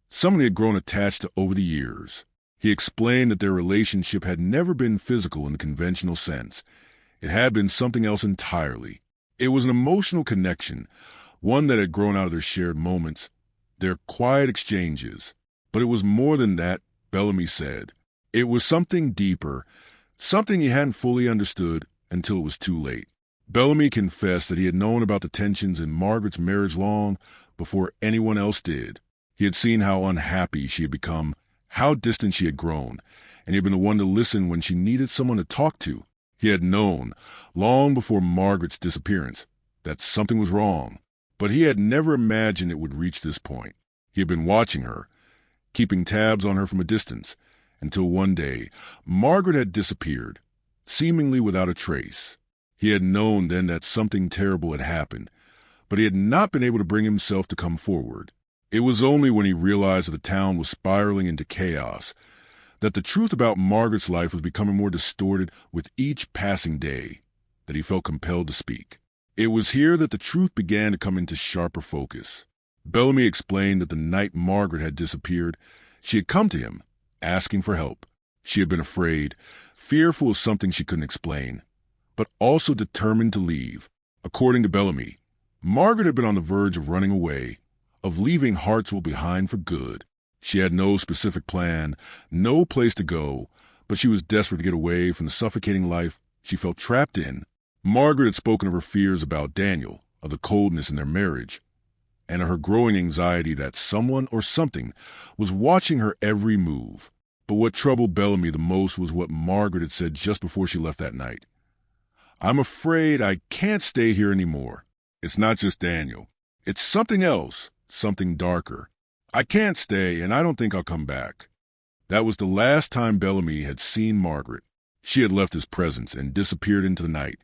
someone he had grown attached to over the years. He explained that their relationship had never been physical in the conventional sense. It had been something else entirely. It was an emotional connection, one that had grown out of their shared moments, their quiet exchanges. But it was more than that, Bellamy said. It was something deeper, something he hadn't fully understood until it was too late. Bellamy confessed that he had known about the tensions in Margaret's marriage long before anyone else did. He had seen how unhappy she had become, how distant she had grown, and he had been the one to listen when she needed someone to talk to. He had known, long before Margaret's disappearance, that something was wrong, but he had never imagined it would reach this point. He had been watching her, keeping tabs on her from a distance, until one day, Margaret had disappeared, seemingly without a trace. He had known then that something terrible had happened, but he had not been able to bring himself to come forward. It was only when he realized that the town was spiraling into chaos, that the truth about Margaret's life was becoming more distorted with each passing day, that he felt compelled to speak. It was here that the truth began to come into sharper focus. Bellamy explained that the night Margaret had disappeared, she had come to him, asking for help. She had been afraid, fearful of something she couldn't explain, but also determined to leave. According to Bellamy, Margaret had been on the verge of running away, of leaving Hartsville behind for good. She had no specific plan, no place to go, but she was desperate to get away from the suffocating life she felt trapped in. Margaret had spoken of her fears about Daniel, of the coldness in their marriage, and of her growing anxiety that someone or something was watching her every move. But what troubled Bellamy the most was what Margaret had said just before she left that night. "I'm afraid I can't stay here anymore. It's not just Daniel. It's something else, something darker. I can't stay, and I don't think I'll come back." That was the last time Bellamy had seen Margaret. She had left his presence and disappeared into the night,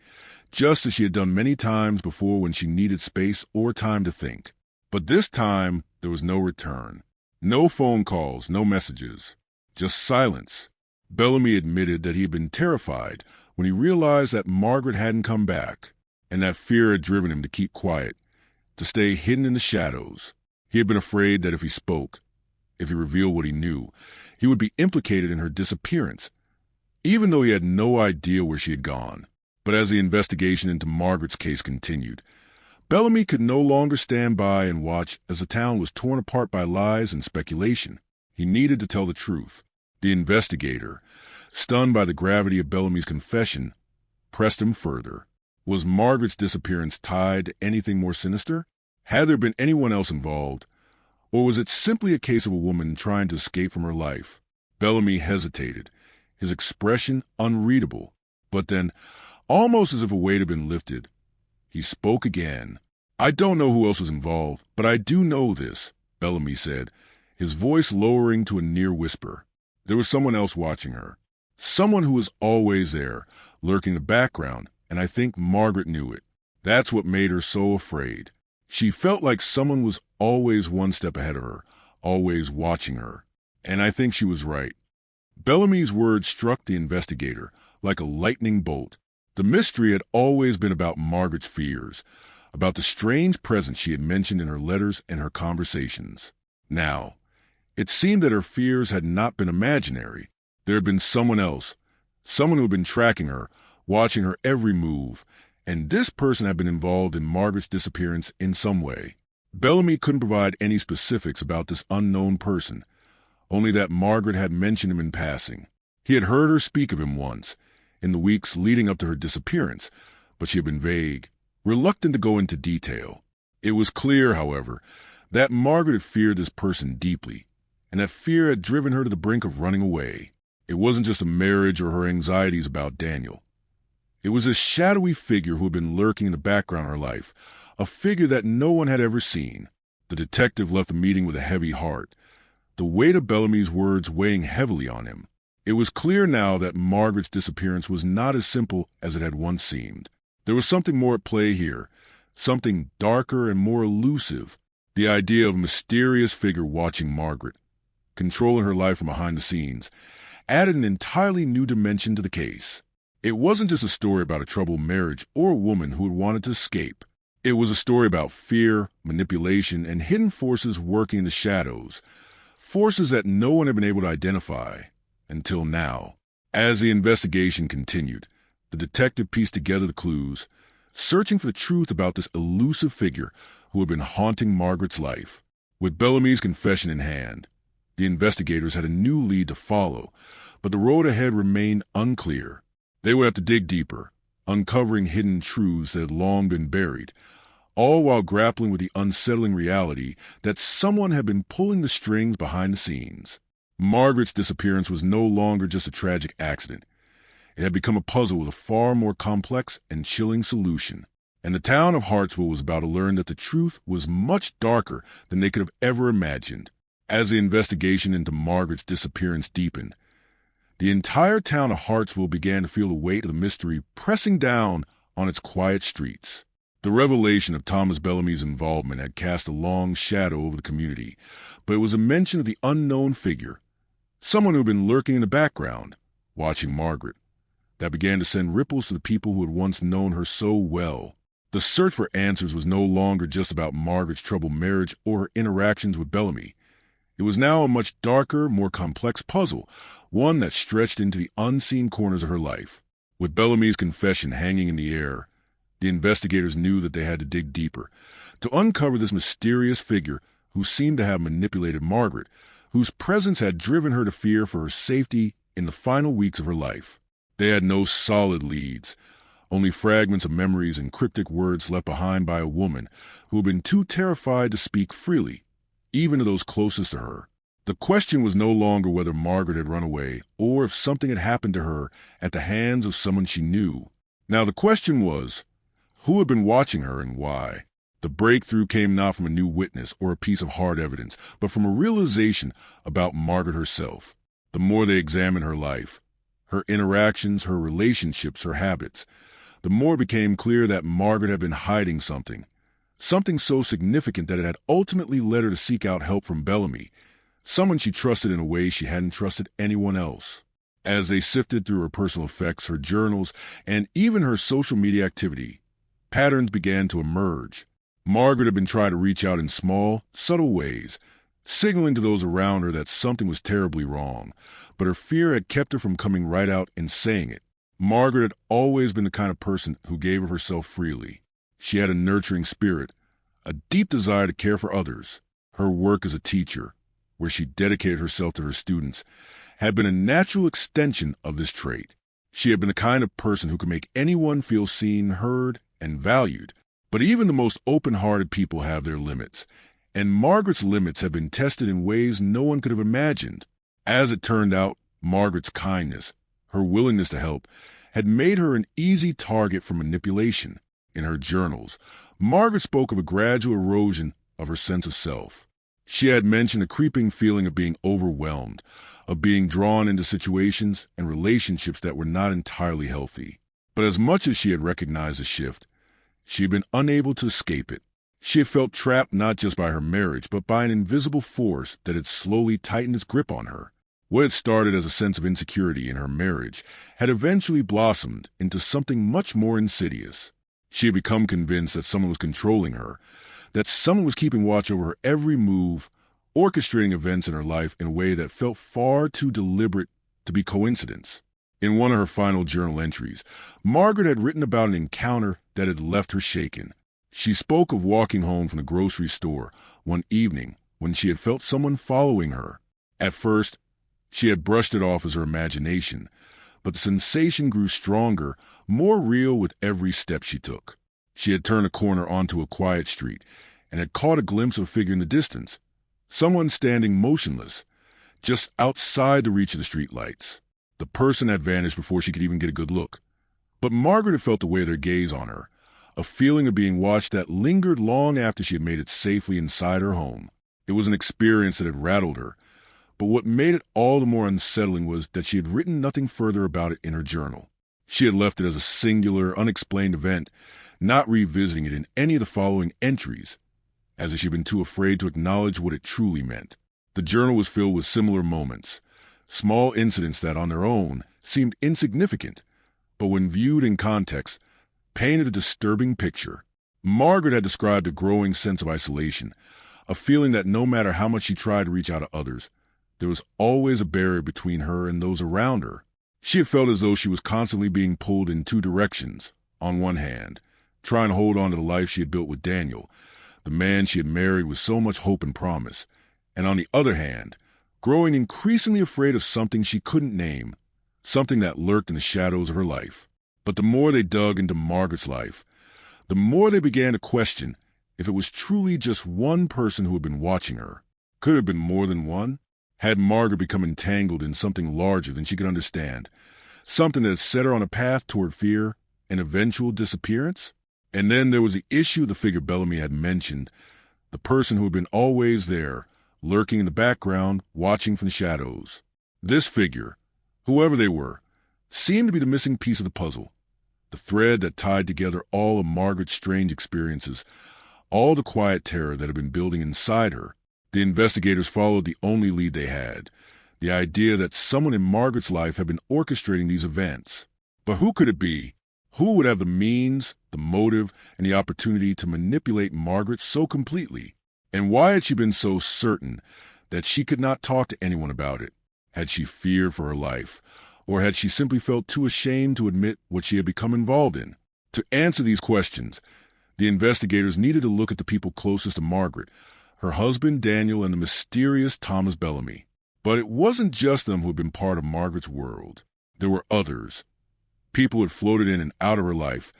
just as she had done many times before when she needed space or time to think. But this time, there was no return. No phone calls, no messages, just silence. Bellamy admitted that he had been terrified when he realized that Margaret hadn't come back, and that fear had driven him to keep quiet, to stay hidden in the shadows. He had been afraid that if he spoke, if he revealed what he knew, he would be implicated in her disappearance, even though he had no idea where she had gone. But as the investigation into Margaret's case continued, Bellamy could no longer stand by and watch as the town was torn apart by lies and speculation. He needed to tell the truth. The investigator, stunned by the gravity of Bellamy's confession, pressed him further. Was Margaret's disappearance tied to anything more sinister? Had there been anyone else involved? Or was it simply a case of a woman trying to escape from her life? Bellamy hesitated, his expression unreadable. But then, almost as if a weight had been lifted, he spoke again. "I don't know who else was involved, but I do know this," Bellamy said, his voice lowering to a near whisper. There was someone else watching her. Someone who was always there, lurking in the background, and I think Margaret knew it. That's what made her so afraid. She felt like someone was always one step ahead of her, always watching her. And I think she was right. Bellamy's words struck the investigator like a lightning bolt. The mystery had always been about Margaret's fears, about the strange presence she had mentioned in her letters and her conversations. Now, it seemed that her fears had not been imaginary. There had been someone else, someone who had been tracking her, watching her every move, and this person had been involved in Margaret's disappearance in some way. Bellamy couldn't provide any specifics about this unknown person, only that Margaret had mentioned him in passing. He had heard her speak of him once, in the weeks leading up to her disappearance, but she had been vague, reluctant to go into detail. It was clear, however, that Margaret had feared this person deeply, and that fear had driven her to the brink of running away. It wasn't just a marriage or her anxieties about Daniel. It was a shadowy figure who had been lurking in the background of her life, a figure that no one had ever seen. The detective left the meeting with a heavy heart, the weight of Bellamy's words weighing heavily on him. It was clear now that Margaret's disappearance was not as simple as it had once seemed. There was something more at play here, something darker and more elusive. The idea of a mysterious figure watching Margaret, controlling her life from behind the scenes, added an entirely new dimension to the case. It wasn't just a story about a troubled marriage or a woman who had wanted to escape. It was a story about fear, manipulation, and hidden forces working in the shadows, forces that no one had been able to identify until now. As the investigation continued, the detective pieced together the clues, searching for the truth about this elusive figure who had been haunting Margaret's life. With Bellamy's confession in hand, the investigators had a new lead to follow, but the road ahead remained unclear. They would have to dig deeper, uncovering hidden truths that had long been buried, all while grappling with the unsettling reality that someone had been pulling the strings behind the scenes. Margaret's disappearance was no longer just a tragic accident. It had become a puzzle with a far more complex and chilling solution. And the town of Hartsville was about to learn that the truth was much darker than they could have ever imagined. As the investigation into Margaret's disappearance deepened, the entire town of Hartsville began to feel the weight of the mystery pressing down on its quiet streets. The revelation of Thomas Bellamy's involvement had cast a long shadow over the community, but it was a mention of the unknown figure, someone who had been lurking in the background, watching Margaret, that began to send ripples to the people who had once known her so well. The search for answers was no longer just about Margaret's troubled marriage or her interactions with Bellamy. It was now a much darker, more complex puzzle, one that stretched into the unseen corners of her life. With Bellamy's confession hanging in the air, the investigators knew that they had to dig deeper, to uncover this mysterious figure who seemed to have manipulated Margaret, whose presence had driven her to fear for her safety in the final weeks of her life. They had no solid leads, only fragments of memories and cryptic words left behind by a woman who had been too terrified to speak freely, even to those closest to her. The question was no longer whether Margaret had run away or if something had happened to her at the hands of someone she knew. Now the question was, who had been watching her and why? The breakthrough came not from a new witness or a piece of hard evidence, but from a realization about Margaret herself. The more they examined her life, her interactions, her relationships, her habits, the more it became clear that Margaret had been hiding something so significant that it had ultimately led her to seek out help from Bellamy, someone she trusted in a way she hadn't trusted anyone else. As they sifted through her personal effects, her journals, and even her social media activity, patterns began to emerge. Margaret had been trying to reach out in small, subtle ways, signaling to those around her that something was terribly wrong, but her fear had kept her from coming right out and saying it. Margaret had always been the kind of person who gave of herself freely. She had a nurturing spirit, a deep desire to care for others. Her work as a teacher, where she dedicated herself to her students, had been a natural extension of this trait. She had been the kind of person who could make anyone feel seen, heard, and valued. But even the most open-hearted people have their limits, and Margaret's limits had been tested in ways no one could have imagined. As it turned out, Margaret's kindness, her willingness to help, had made her an easy target for manipulation. In her journals, Margaret spoke of a gradual erosion of her sense of self. She had mentioned a creeping feeling of being overwhelmed, of being drawn into situations and relationships that were not entirely healthy. But as much as she had recognized the shift, she had been unable to escape it. She had felt trapped not just by her marriage, but by an invisible force that had slowly tightened its grip on her. What had started as a sense of insecurity in her marriage had eventually blossomed into something much more insidious. She had become convinced that someone was controlling her, that someone was keeping watch over her every move, orchestrating events in her life in a way that felt far too deliberate to be coincidence. In one of her final journal entries, Margaret had written about an encounter that had left her shaken. She spoke of walking home from the grocery store one evening when she had felt someone following her. At first, she had brushed it off as her imagination, but the sensation grew stronger, more real with every step she took. She had turned a corner onto a quiet street and had caught a glimpse of a figure in the distance, someone standing motionless, just outside the reach of the street lights. The person had vanished before she could even get a good look. But Margaret had felt the weight of their gaze on her, a feeling of being watched that lingered long after she had made it safely inside her home. It was an experience that had rattled her, but what made it all the more unsettling was that she had written nothing further about it in her journal. She had left it as a singular, unexplained event, not revisiting it in any of the following entries, as if she had been too afraid to acknowledge what it truly meant. The journal was filled with similar moments, small incidents that on their own seemed insignificant, but when viewed in context, painted a disturbing picture. Margaret had described a growing sense of isolation, a feeling that no matter how much she tried to reach out to others, there was always a barrier between her and those around her. She had felt as though she was constantly being pulled in two directions. On one hand, trying to hold on to the life she had built with Daniel, the man she had married with so much hope and promise, and on the other hand, growing increasingly afraid of something she couldn't name, something that lurked in the shadows of her life. But the more they dug into Margaret's life, the more they began to question if it was truly just one person who had been watching her. Could it have been more than one? Had Margaret become entangled in something larger than she could understand, something that had set her on a path toward fear and eventual disappearance? And then there was the issue of the figure Bellamy had mentioned, the person who had been always there, lurking in the background, watching from the shadows. This figure, whoever they were, seemed to be the missing piece of the puzzle, the thread that tied together all of Margaret's strange experiences, all the quiet terror that had been building inside her. The investigators followed the only lead they had, the idea that someone in Margaret's life had been orchestrating these events. But who could it be? Who would have the means, the motive, and the opportunity to manipulate Margaret so completely? And why had she been so certain that she could not talk to anyone about it? Had she feared for her life? Or had she simply felt too ashamed to admit what she had become involved in? To answer these questions, the investigators needed to look at the people closest to Margaret, her husband Daniel and the mysterious Thomas Bellamy. But it wasn't just them who had been part of Margaret's world. There were others. People who had floated in and out of her life.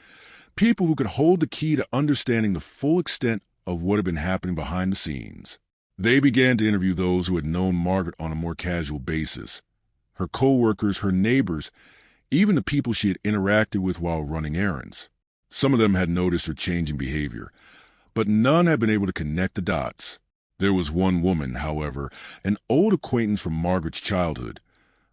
People who could hold the key to understanding the full extent of what had been happening behind the scenes. They began to interview those who had known Margaret on a more casual basis. Her co-workers, her neighbors, even the people she had interacted with while running errands. Some of them had noticed her changing behavior, but none had been able to connect the dots. There was one woman, however, an old acquaintance from Margaret's childhood,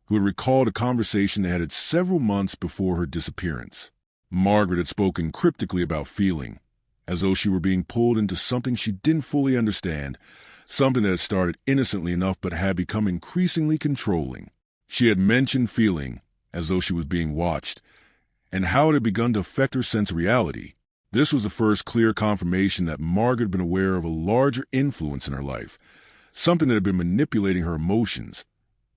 who had recalled a conversation they had several months before her disappearance. Margaret had spoken cryptically about feeling, as though she were being pulled into something she didn't fully understand, something that had started innocently enough but had become increasingly controlling. She had mentioned feeling as though she was being watched, and how it had begun to affect her sense of reality. This was the first clear confirmation that Margaret had been aware of a larger influence in her life, something that had been manipulating her emotions,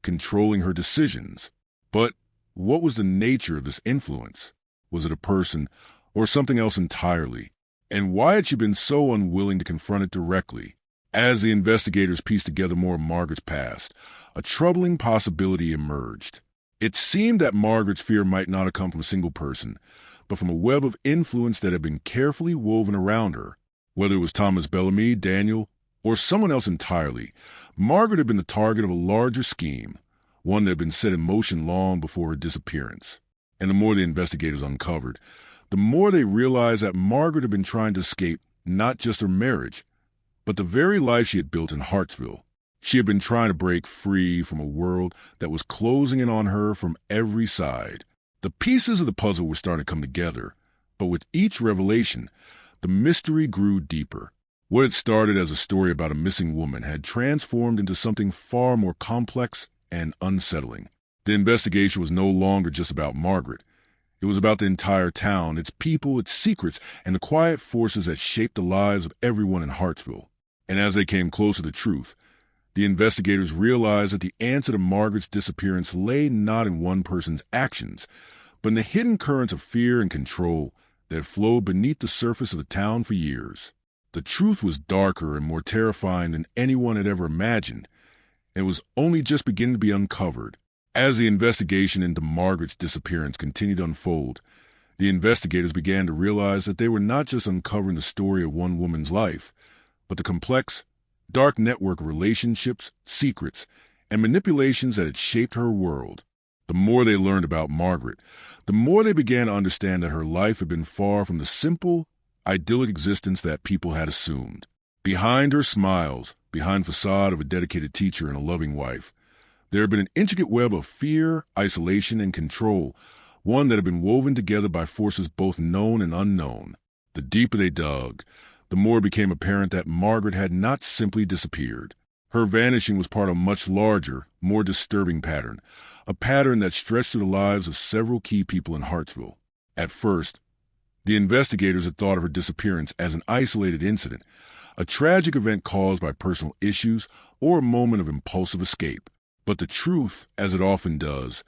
controlling her decisions. But what was the nature of this influence? Was it a person or something else entirely? And why had she been so unwilling to confront it directly? As the investigators pieced together more of Margaret's past, a troubling possibility emerged. It seemed that Margaret's fear might not have come from a single person, but from a web of influence that had been carefully woven around her. Whether it was Thomas Bellamy, Daniel, or someone else entirely, Margaret had been the target of a larger scheme, one that had been set in motion long before her disappearance. And the more the investigators uncovered, the more they realized that Margaret had been trying to escape not just her marriage, but the very life she had built in Hartsville. She had been trying to break free from a world that was closing in on her from every side. The pieces of the puzzle were starting to come together, but with each revelation, the mystery grew deeper. What had started as a story about a missing woman had transformed into something far more complex and unsettling. The investigation was no longer just about Margaret. It was about the entire town, its people, its secrets, and the quiet forces that shaped the lives of everyone in Hartsville. And as they came closer to truth, the investigators realized that the answer to Margaret's disappearance lay not in one person's actions, but in the hidden currents of fear and control that had flowed beneath the surface of the town for years. The truth was darker and more terrifying than anyone had ever imagined, and was only just beginning to be uncovered. As the investigation into Margaret's disappearance continued to unfold, the investigators began to realize that they were not just uncovering the story of one woman's life, but the complex, dark network of relationships, secrets, and manipulations that had shaped her world. The more they learned about Margaret, the more they began to understand that her life had been far from the simple, idyllic existence that people had assumed. Behind her smiles, behind the facade of a dedicated teacher and a loving wife, there had been an intricate web of fear, isolation, and control, one that had been woven together by forces both known and unknown. The deeper they dug, the more it became apparent that Margaret had not simply disappeared. Her vanishing was part of a much larger, more disturbing pattern, a pattern that stretched through the lives of several key people in Hartsville. At first, the investigators had thought of her disappearance as an isolated incident, a tragic event caused by personal issues or a moment of impulsive escape. But the truth, as it often does,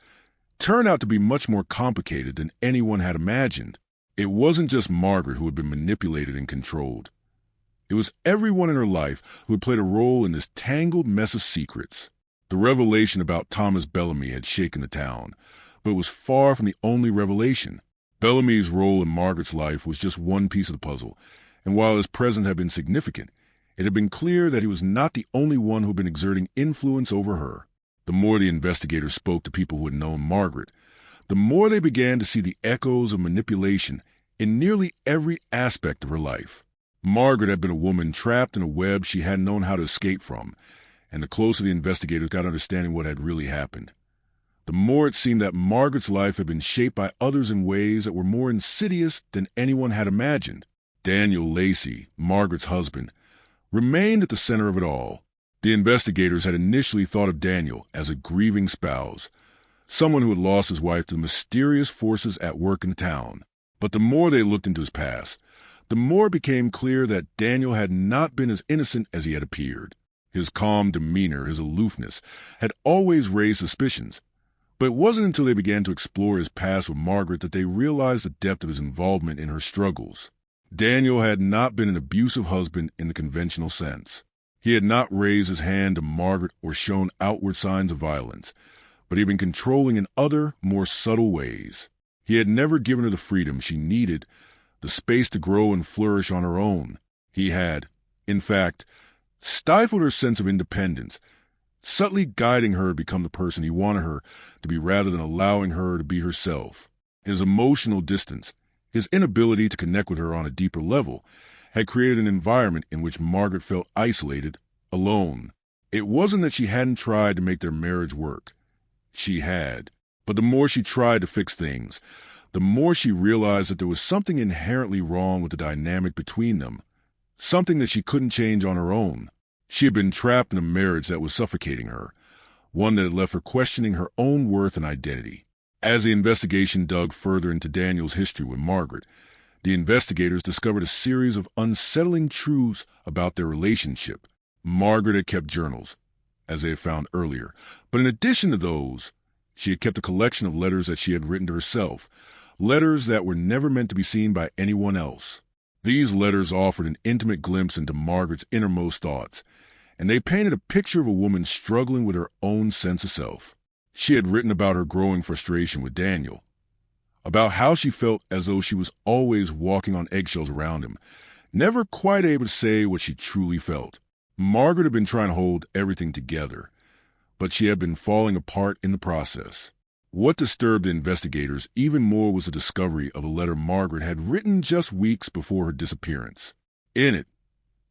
turned out to be much more complicated than anyone had imagined. It wasn't just Margaret who had been manipulated and controlled. It was everyone in her life who had played a role in this tangled mess of secrets. The revelation about Thomas Bellamy had shaken the town, but it was far from the only revelation. Bellamy's role in Margaret's life was just one piece of the puzzle, and while his presence had been significant, it had been clear that he was not the only one who had been exerting influence over her. The more the investigators spoke to people who had known Margaret, the more they began to see the echoes of manipulation in nearly every aspect of her life. Margaret had been a woman trapped in a web she hadn't known how to escape from, and the closer the investigators got understanding what had really happened, the more it seemed that Margaret's life had been shaped by others in ways that were more insidious than anyone had imagined. Daniel Lacey, Margaret's husband, remained at the center of it all. The investigators had initially thought of Daniel as a grieving spouse, someone who had lost his wife to the mysterious forces at work in the town. But the more they looked into his past, the more it became clear that Daniel had not been as innocent as he had appeared. His calm demeanor, his aloofness, had always raised suspicions. But it wasn't until they began to explore his past with Margaret that they realized the depth of his involvement in her struggles. Daniel had not been an abusive husband in the conventional sense. He had not raised his hand to Margaret or shown outward signs of violence, but he had been controlling in other, more subtle ways. He had never given her the freedom she needed, the space to grow and flourish on her own. He had, in fact, stifled her sense of independence, subtly guiding her to become the person he wanted her to be rather than allowing her to be herself. His emotional distance, his inability to connect with her on a deeper level, had created an environment in which Margaret felt isolated, alone. It wasn't that she hadn't tried to make their marriage work. She had. But the more she tried to fix things, the more she realized that there was something inherently wrong with the dynamic between them, something that she couldn't change on her own. She had been trapped in a marriage that was suffocating her, one that had left her questioning her own worth and identity. As the investigation dug further into Daniel's history with Margaret, the investigators discovered a series of unsettling truths about their relationship. Margaret had kept journals, as they had found earlier, but in addition to those, she had kept a collection of letters that she had written to herself, letters that were never meant to be seen by anyone else. These letters offered an intimate glimpse into Margaret's innermost thoughts, and they painted a picture of a woman struggling with her own sense of self. She had written about her growing frustration with Daniel, about how she felt as though she was always walking on eggshells around him, never quite able to say what she truly felt. Margaret had been trying to hold everything together, but she had been falling apart in the process. What disturbed the investigators even more was the discovery of a letter Margaret had written just weeks before her disappearance. In it,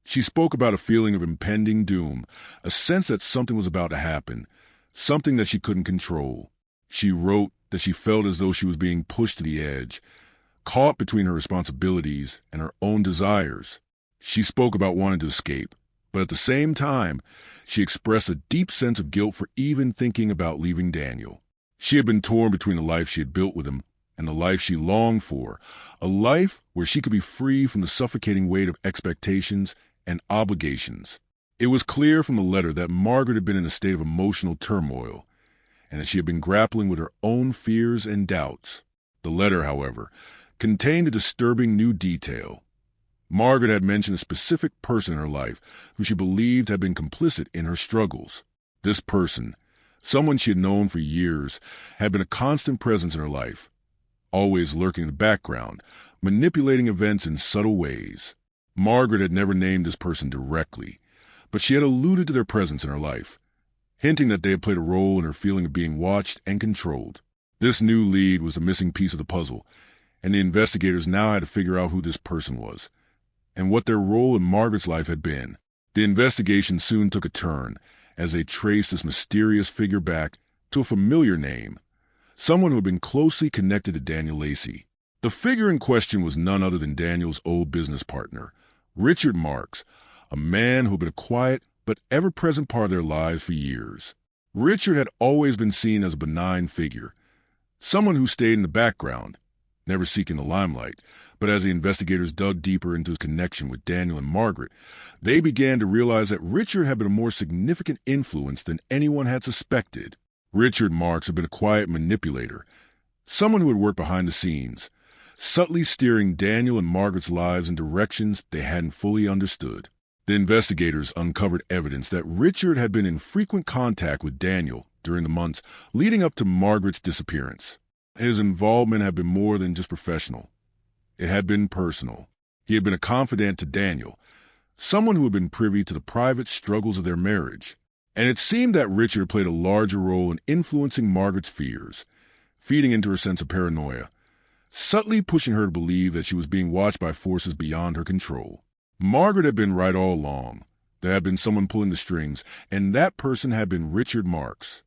she spoke about a feeling of impending doom, a sense that something was about to happen, something that she couldn't control. She wrote that she felt as though she was being pushed to the edge, caught between her responsibilities and her own desires. She spoke about wanting to escape, but at the same time, she expressed a deep sense of guilt for even thinking about leaving Daniel. She had been torn between the life she had built with him and the life she longed for, a life where she could be free from the suffocating weight of expectations and obligations. It was clear from the letter that Margaret had been in a state of emotional turmoil, and that she had been grappling with her own fears and doubts. The letter, however, contained a disturbing new detail. Margaret had mentioned a specific person in her life who she believed had been complicit in her struggles. This person, someone she had known for years, had been a constant presence in her life, always lurking in the background, manipulating events in subtle ways. Margaret had never named this person directly, but she had alluded to their presence in her life, hinting that they had played a role in her feeling of being watched and controlled. This new lead was the missing piece of the puzzle, and the investigators now had to figure out who this person was, and what their role in Margaret's life had been. The investigation soon took a turn as they traced this mysterious figure back to a familiar name, someone who had been closely connected to Daniel Lacey. The figure in question was none other than Daniel's old business partner, Richard Marks, a man who had been a quiet but ever-present part of their lives for years. Richard had always been seen as a benign figure, someone who stayed in the background, never seeking the limelight. But as the investigators dug deeper into his connection with Daniel and Margaret, they began to realize that Richard had been a more significant influence than anyone had suspected. Richard Marks had been a quiet manipulator, someone who had worked behind the scenes, subtly steering Daniel and Margaret's lives in directions they hadn't fully understood. The investigators uncovered evidence that Richard had been in frequent contact with Daniel during the months leading up to Margaret's disappearance. His involvement had been more than just professional. It had been personal. He had been a confidant to Daniel, someone who had been privy to the private struggles of their marriage. And it seemed that Richard played a larger role in influencing Margaret's fears, feeding into her sense of paranoia, subtly pushing her to believe that she was being watched by forces beyond her control. Margaret had been right all along. There had been someone pulling the strings, and that person had been Richard Marks.